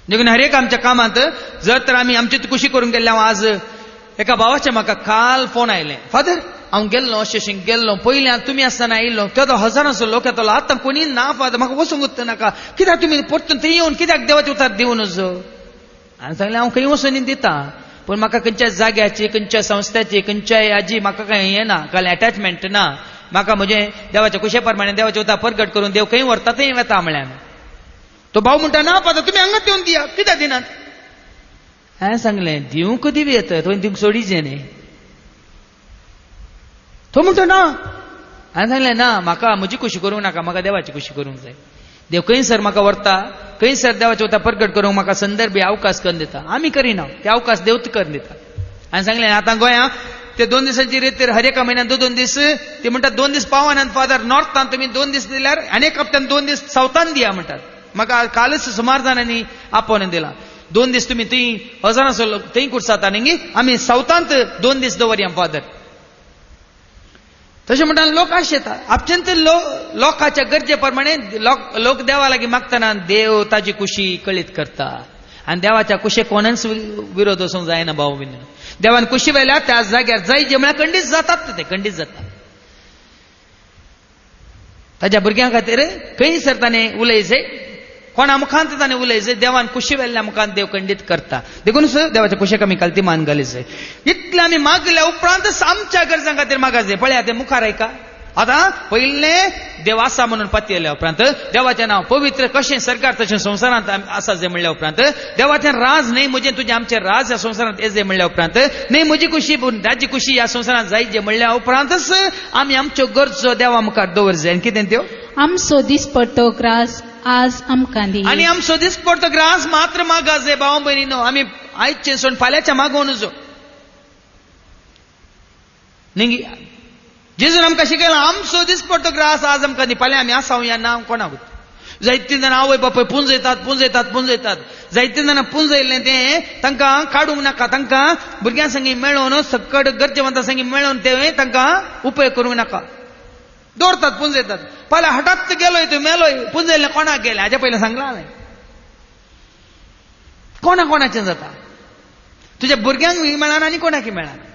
देखून हर एक आमच्या कामांत जर तर आमी आमची खुशी करून गेल्ले हांव आज एका भावाचे म्हाका काल फोन आयले फादर हांव गेल्लो अशें गेल्लो पयलीं तुमी आसतना आयिल्लो तो हजारांचो लोक येतलो आतां कोणी ना फादर म्हाका वचूंक नाका कित्याक तुमी परतून थंय येवन कित्याक देवाचे उतार दिवं नजो हांवें सांगलें हांव खंय वचून दिता पूण म्हाका खंयच्याय जाग्याची खंयच्याय संस्थाची खंयच्याय हाजी म्हाका कांय हें ना काल अटॅचमेंट ना म्हाका म्हजें देवाच्या कुशे प्रमाणे देवाचे उतार परगट करून देव खंय व्हरता थंय वता म्हळ्यार तो भाव म्हणटा ना फादर तुमी हांगाच येवन दिया कित्याक दिनात हांवें सांगलें दिवंक दिवी येता थंय दिवंक सोडीचें न्ही तो म्हणतो ना हांवें सांगलें ना म्हाका म्हजी खुशी करूंक नाका म्हाका देवाची खुशी करूंक जाय देव खंयसर म्हाका व्हरता खंयसर देवाचे उतार प्रगट करूंक म्हाका संदर्भ अवकाश करून दिता आमी करिना ते अवकाश देव करून दिता हांवें सांगलें आतां गोंयांत ते 2 दिसांची रेतीर हर एका म्हयन्यान 2 दीस ते म्हणटात 2 दीस पावनान फादर नॉर्थान तुमी 2 दीस दिल्यार आनी एक हप्त्यान 2 दीस सावथान दिया म्हणटात म्हाका कालच सुमार जाणांनी आपोवन दिला 2 दीस तुमी थंय हजारांचो लोक थंय कुडसाता न्ही आमी सावथांत 2 दीस दवरया फादर तशें म्हणटा लोक आशेता अत्यंत लोकाच्या गरजे प्रमाणे लोक देवा लागीं मागतना देव ताजी खुशी कळीत करता आनी देवाच्या कुशेक कोणाच विरोध वचूंक जायना भाव बीन देवान खुशी वेल्यार त्या जाग्यार जाय जे म्हळ्यार खंडीत जातात ते खंडीत जाता ताज्या भुरग्यां खातीर खंयसर ताणें उलयचें कोणा मुखांत ताणें उलयचें देवान खुशी वेल्ल्या मुखांत देव खंडीत करता देखूनच देवाच्या कुशेक आमी कल्तीमान घालीचें इतलें आमी मागल्या उपरांत आमच्या गरजां खातीर मागाचें पळया तें मुखार आयका आतां पयलें देव आसा म्हणून पत्ती येयल्या उपरांत देवाचें नांव पवित्र कशें सरकार तशें संवसारांत आसा जें म्हणल्या उपरांत देवाचें राज न्ही म्हजें तुजें आमचें राज ह्या संवसारांत येजें म्हणल्या उपरांत न्ही म्हजी खुशी पूण ताजी खुशी ह्या संवसारांत जाय जें म्हणल्या उपरांतच आमी आमच्यो गरजो देवा मुखार दवरचें आनी कितें त्यो आमचो दिसपट्टो ग्रास आज आमकां दी आनी आमचो दिसपट्टो ग्रास मात्र मागाचे भाव भयणीनो आमी आयचें सोडून फाल्यांचें मागोव नजो न्ही जेजून आमकां शिकयलां आमचो दिसपट्टो ग्रास आज आमकां दी फाल्यां आमी आसांव या ना कोणाक जायतीं जाणां आवय बापूय पुंजयतात जायतीं जाणां पुंजयल्लें तें तांकां काडूंक नाका तांकां भुरग्यां संगी मेळोवन सकट गरजेवंतां संगी मेळोवन तें तांकां उपयोग करूंक नाका दवरतात पुंजयतात फाल्यां हठात गेलोय तूं मेलोय पुंजयल्लें कोणाक गेलें हाच्या पयलें सांगलां हांवें कोणाचें जाता तुज्या भुरग्यांक मेळना आनी कोणाकय मेळना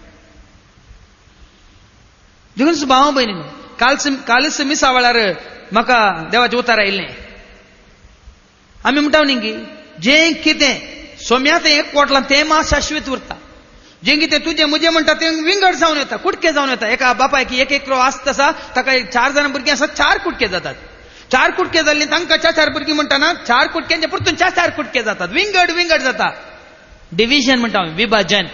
देखून भाव भयणीनो कालच मिसा वेळार म्हाका देवाचें उतार आयिल्लें आमी म्हणटा न्ही जें कितें सोम्या तें एक कोटलां तें मात शाश्वत उरता जें कितें तुजें म्हजें म्हणटा तें विंगड जावन येता कुडके जावन येता एका बापायक एक एकरो आस्त आसा ताका 4 जाणां भुरगीं आसात 4 कुडके जातात 4 कुडके जाल्लीं तांकां 4 भुरगीं म्हणटाना 4 कुडक्यांचे परतून 4 कुडके जातात विंगड जाता डिविजन म्हणटा विभाजन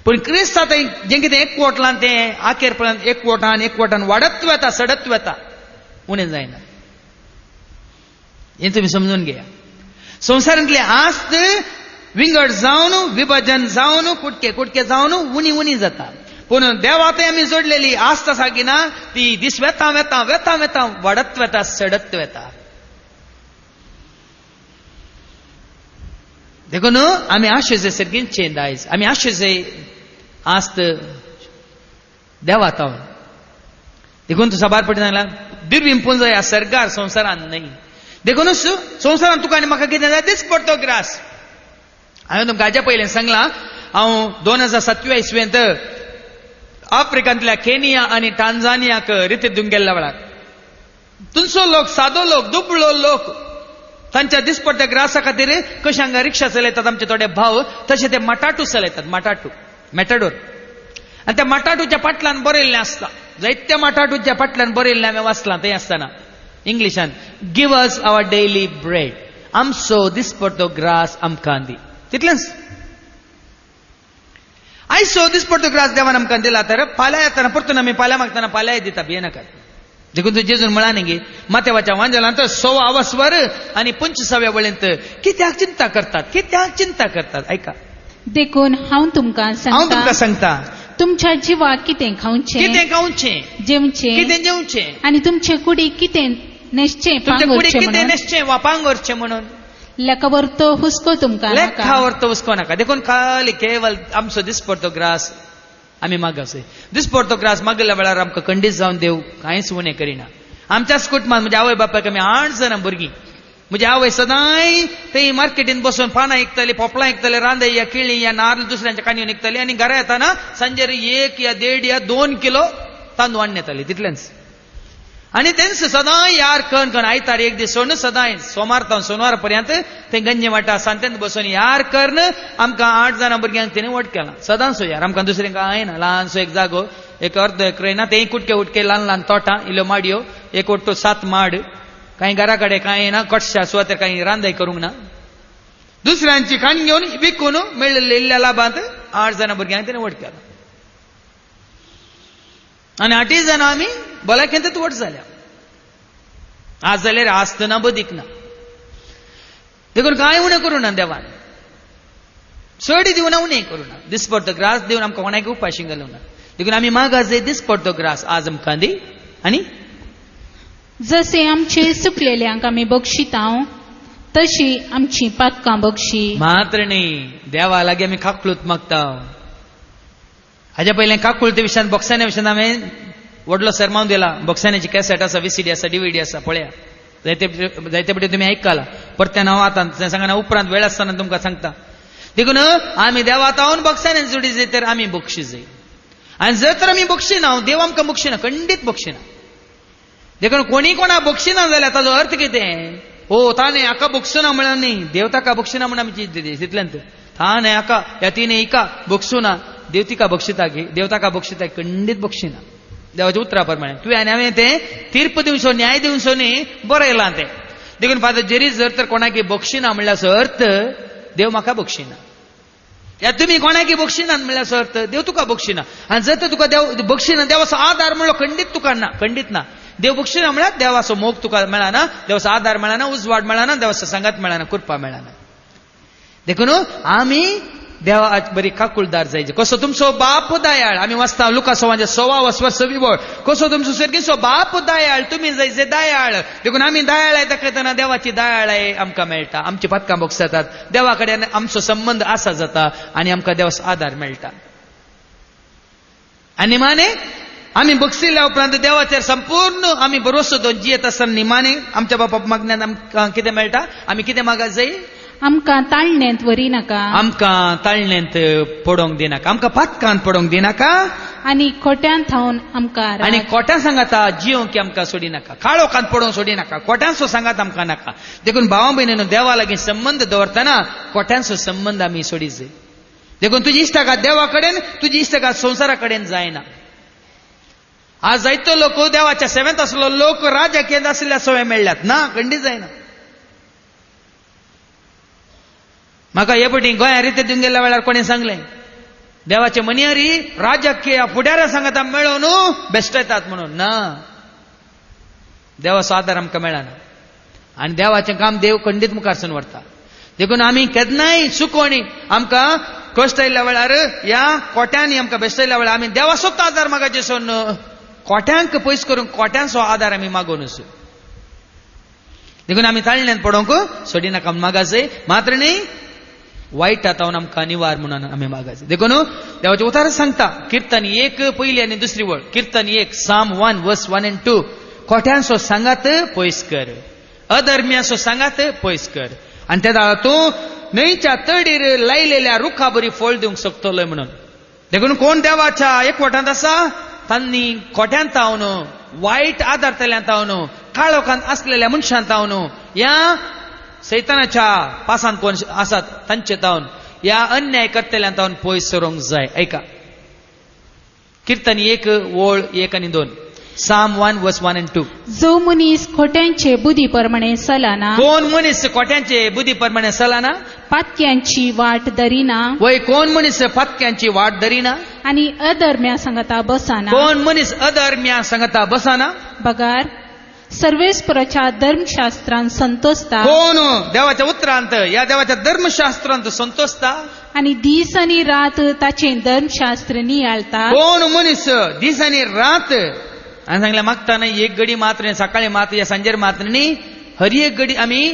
पूण क्रिस्त आतां जें कितें एक कोटलां तें आखेर पर्यंत एक कोटान वाडत वता सडत वता उणें जायना हें तुमी समजून घेया संवसारांतली आस्त विंगड जावन विभाजन जावन कुडके जावन उणी जाता पूण देवातय आमी जोडलेली आस्त आसा की ना ती दीस वेता वाडत वता सडत वता देखून आमी आशेचे सर्गीन चेंद आयज आमी आशेचे आस्त देवात देखून तू सबार पटी सांगला दुर्बीम पुंजय ह्या सरकार संवसारान न्ही देखूनच संवसारान तुका आनी म्हाका कितें जाय दिसपट्टो ग्रास हांवें तुमकां हाज्या पयलें सांगलां हांव 2007 इसवेंत आफ्रिकांतल्या केनिया आनी टांझानियाक रितीर दिवंक गेल्ल्या वेळार थंयचो लोक सादो लोक दुबळो लोक तांच्या दिसपट्ट्या ग्रासा खातीर कशे हांगा रिक्षा चलयतात आमचे थोडे भाव, तसे ते मटाटू चलयतात, मॅटाडोर. आनी त्या मटाटूच्या फाटल्यान बरयल्लें आसता, जायत्या मटाटूच्या फाटल्यान बरयल्लें हांवें वाचलां थंय आसतना इंग्लिशान, give us our daily bread, आमचो दिसपट्टो ग्रास आमकां दी. तितलेंच. आयचो दिसपट्टो ग्रास देवान आमकां दिला, तर फाल्यां येताना परतून आमी फाल्यां मागतना फाल्यां दिता, भियेनाकात. देखून तू जेजून म्हळा न्ही माथेवाच्या वांजलांत 16 स्वर आणि 25व्या वळेंत कित्याक चिंता करतात. ऐका, देखून हांव तुमकां सांगता, तुमच्या जिवाक कितें खावचें, जेवचें, आनी तुमचे कुडीक कितें न्हेसचें वा पांगरचें म्हणून लेखावर तो हुस्को तुमकां नाका. देखून खाली केवळ आमचो दिसपट्टो ग्रास आमी मागस. दिसपट्टो ग्रास मागल्या वेळार आमकां खंडीत जावन देव कांयच उणें करिना. आमच्याच कुटुंबांत म्हज्या आवय बापायक आमी 8 जाणां भुरगीं. म्हजी आवय सदांय थंय मार्केटीन बसून पानां विकताली, पोपलां विकताली, रांदय या केळी या नारळ दुसऱ्यांच्या काणयो विकताली, आनी घरा येताना सांजेर 1 या 1.5 या 2 किलो तांदूळ हाडून येताली. तितलेंच. आनी तेंच सदांय यार कण आयतार एक दीस सोडून सदांय सोमार तावन सोनवार पर्यंत ते गंजे वाटा सांतेंत बसून यार कर्ण आमकां 8 जाणां भुरग्यांक तेणें वट केलां. सदांचो यार, आमकां दुसरें कांय ना. ल्हानसो एक जागो, एक अर्द एकर ना, तें कुटके ल्हान तोटां, इल्ल्यो माडयो, एक ओट्टो 7 माड, कांय घरा कडेन कांय ना, कटशा सुवातेर कांय रांदय करूंक ना. दुसऱ्यांची काण घेवन विकून मेळिल्ल्या इल्ल्या लाभांत 8 जाणां भुरग्यांक तेणें वट केलां. आनी 8 जाणां आमी भलायकेंतच वट जाल्या. आज जाल्यार आसतना बदीक ना. देखून कांय उणें करूं ना देवान, चड दिवन उणें करूं ना. दिसपट्टो ग्रास दिवन आमकां कोणाक उपाशी घालूं ना. देखून आमी मागा जाय दिसपट्टो ग्रास आज आमकां दी. आनी जसे आमचे सुकलेल्यांक आमी बक्षितांव, तशी आमची पातकां बक्षी. मात्र न्ही, देवा लागीं आमी काकुळत मागता. हाज्या पयलें काकुळते विशयान बॉक्साच्या विशयान हांवें व्हडलो सरमाव दिला. बॉक्साची कॅसेट आसा, VCD आसा, DVD आसा, पळया. जायते पटी तुमी आयकला. परत्यान हांव आतां सांगना, उपरांत वेळ आसतना तुमकां सांगता. देखून आमी देवा तावन बॉक्सांनी जोडी जाय तर आमी बक्षी जाय. आनी जर तर आमी बक्षी ना, देव आमकां बक्षी ना, खंडीत बक्षी ना. देखून कोणी कोणा बक्षी ना जाल्यार ताजो अर्थ कितें? ताणें हाका बक्षू ना म्हणून न्ही, देव ताका बक्षी ना म्हणून आमी तितल्यांत. ताणें हाका या तिणें हिका बक्षू ना, देव तिका बक्षिता घे, देव ताका बक्षिता, खंडीत बक्षी ना. देवाच्या उतरा प्रमाणे तुवें आनी हांवें तें तीर्प दिवचो, न्याय दिवचो न्ही, बरयलां तें. देखून फादर जेरी जर तर कोणाकी बक्षिना म्हणल्याचो अर्थ देव म्हाका बक्षिना, या तुमी कोणाकी बक्षिनात म्हणल्याचो अर्थ देव तुका बक्षिना. आनी जर तर तुका देव बक्षिना, देवाचो आदार म्हणलो खंडीत तुका ना, खंडीत ना. देव बक्षिना म्हळ्यार देवाचो मोग तुका मेळना, देवाचो आदार मेळना, उजवाड मेळना, देवाचो संगत मेळना, कृपा मेळना. देखून आमी देवा बरी काकुळदार जायचे. कसो तुमचो बाप दयाळ, आमी वाचता लुका 16:26 कसो तुमचो सर्गीचो बाप दयाळ, तुमी जायचे दयाळ. देखून आमी दयाळ दाखयतना देवाची दयाळाय आमकां मेळटा, आमची पातकां बक्षतात, देवा कडेन आमचो संबंध आसा जाता आनी आमकां देवाचो आदार मेळटा. आनी निमाणे आमी बक्षिल्ल्या उपरांत देवाचेर संपूर्ण आमी भरोसो दवरून जियेत आसतना निमाणे आमच्या बापाक मागण्यात आमकां कितें मेळटा? आमी कितें मागत जाय? आमकां ताळण्यांत व्हरी नाका, आमकां ताळण्यांत पडोवंक दिनाका, आमकां पातकांत पडोवंक दिनाका, आनी खोट्यान थावन आमकां, आनी खोट्यां सांगाता जियोंक आमकां सोडी नाका, काळोखांत पडोवंक सोडी नाका, खोट्यांचो सांगात आमकां नाका. देखून भावां भयणीनो, देवा लागीं संबंध दवरतना खोट्यांचो संबंध आमी सोडी जाय. देखून तुजी इश्टागात देवा कडेन, तुजी इश्टागात संवसारा कडेन जायना. आज जायतो लोक देवाच्या सेवेंत आसलो लोक राजकीय आसल्या सवय मेळ्ळ्यात ना, खंडीत जायना. म्हाका हे पटी गोंया रिते दिवन गेल्या वेळार कोणें सांगलें, देवाचे मनियारी राजकीय फुडाऱ्या सांगात मेळोवन बेस्ट येतात म्हणून. ना, देवाचो आदार आमकां मेळना आनी देवाचें काम देव खंडीत मुखारसून व्हरता. देखून आमी केन्नाय चुकोवणी आमकां कश्ट येयल्या वेळार या कोट्यांनी आमकां बेस्ट येयल्या वेळार आमी देवाचोच आदार मागचे सोन कोट्यांक पयस करून कोट्यांचो आदार आमी मागोनूच. देखून आमी ताळण्यांत पडोवंक सोडी नाका मागा जाय. मात्र न्ही, वायट आतावन आमकां निवार म्हणून आमी मागायचे. देखून देवाचे उतार सांगता किर्तन 1 पयली आनी दुसरी वळ, किर्तन 1 Psalm 1 verse 1 and 2, खोट्यांचो सांगात पयस कर, अधर्म्याचो सांगात पयस कर, आनी त्या दाळा तूं न्हंयच्या तडीर लायलेल्या रुखा बरी फळ दिवंक शकतलो म्हणून. देखून कोण देवाच्या एकवटांत आसा तांणी खोट्यांत तावन, वायट आदारतल्यांत तावन, काळोखांत आसलेल्या मनशांत तावन या सैतानाच्या पासान कोण आसात तांचे तावन या अन्याय करतल्यान तावन पयस सरूंक जाय. ऐका कीर्तन 1 ओळ 1 आणि 2 Psalm 1 verse 1 and 2. जो मनीस खोट्यांचे बुधी प्रमाणे चलाना, कोण मनीस कोट्यांचे बुद्धी प्रमाणे चलाना, पातक्यांची वाट धरिना, वय कोण मनीस फातक्यांची वाट धरिना, आणि अधर्म्या संगता बसाना, कोण मनीस अधर्म्या संगता बसाना, बगार सर्वेस्पराच्या धर्मशास्त्रांत संतोषता, कोण देवाच्या उतरांत या देवाच्या धर्मशास्त्रांत संतोषता, आणि दीस आणि रात ताचे धर्मशास्त्र नियाळता. कोण मनीस दीस आणि रात आणि सांगल्या मागता नाही एक गडी मात्र सकाळी मात्र या सांजेर मात्र न्ही हर एक गडी आम्ही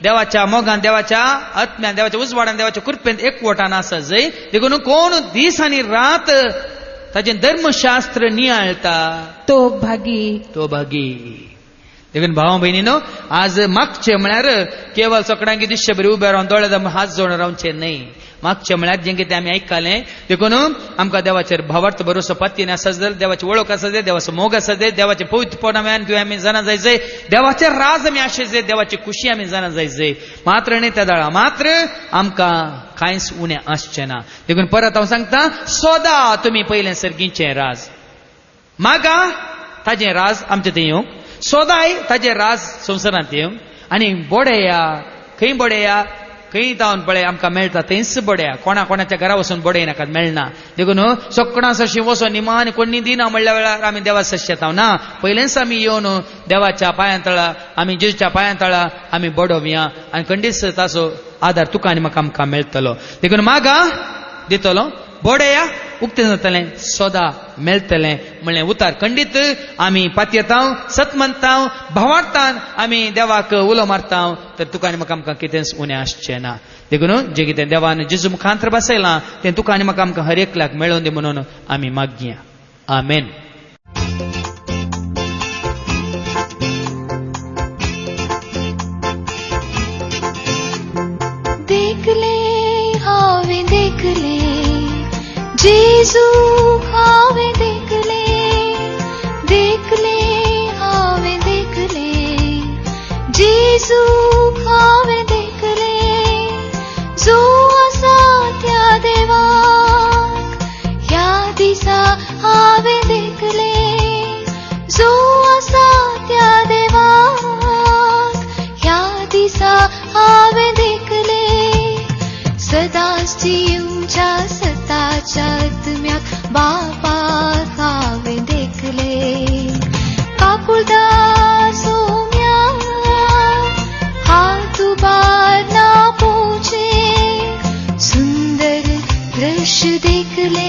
देवाच्या मोगान देवाच्या आत्म्यान देवाच्या उजवाडान देवाच्या कृपेंत एकवटान आसा जय देखून कोण दीस आणि रात ताचे धर्मशास्त्र नियाळता तो भागी. देखून भावा बहिणीनो आज मागचे म्हळ्यार केवळ सगळ्यांक दिश्यभर उभे रावन दोळे हात जोडून रावचे न्ही. मागचे म्हळ्यार जेंगे ते आमी आयकले देखून आमकां देवाचेर भावार्थ भरोसो पत्तीन आसा जाल्यार देवाची वळख आसा जाय, देवाचो मोग आसा जाय, देवाचे पवित्रपणान तुवें आमी जाणा जाय जय, देवाचे राज आमी आशे जाय, देवाची खुशी आमी जाणा जाय जय. मात्र न्ही त्या दाळा मात्र आमकां कांयच उणें आसचें ना. देखून परत हांव सांगता सोदा तुमी पयलें सर्गीचें राज मागा ताजें राज आमचें थंय येवंक, सोदाय ताजें राज संवसारांत येवंक, आनी बोडेया खंय बोडेया खंय जावन पळय आमकां मेळटा थंयच बोड्या, कोणाच्या घरा वचून बोडे नाका मेळना. देखून सकाळां सशी वचोन निमान कोणी दिना म्हणल्या वेळार आमी देवा सशी येता ना, पयलेंच आमी येवन देवाच्या पांयां तळा आमी जेजूच्या पांयां तळा आमी बोडोवया आनी खंडीत ताचो आदार तुका आनी म्हाका आमकां मेळटलो. देखून मागा दितलो, बोडेया उक्तें जातलें, सोदा मेळटलें म्हणलें उतार खंडीत आमी पातयेता, सत म्हणटा, भावार्थान आमी देवाक उलो मारता, तर तुका आनी म्हाका आमकां कितेंच उणें आसचें ना. देखून जें कितें देवान जेजू मुखांतर बसयलां तें तुका आनी म्हाका आमकां हर एकल्याक मेळोवन दी म्हणून आमी मागया. आमेन. देखले जेजू हावे देखले हावे देखले जेजू हावे देखले जो असा त्या देवाक ह्या दिसा हावे देखले जो असा त्या देवाक ह्या दिसा हावे देखले सदांच जीवच्या सताच्या आत्म्याक बापाक हांवें देखले काकुळदार सोम्या हात उबारना पोचे सुंदर दृश्य देखले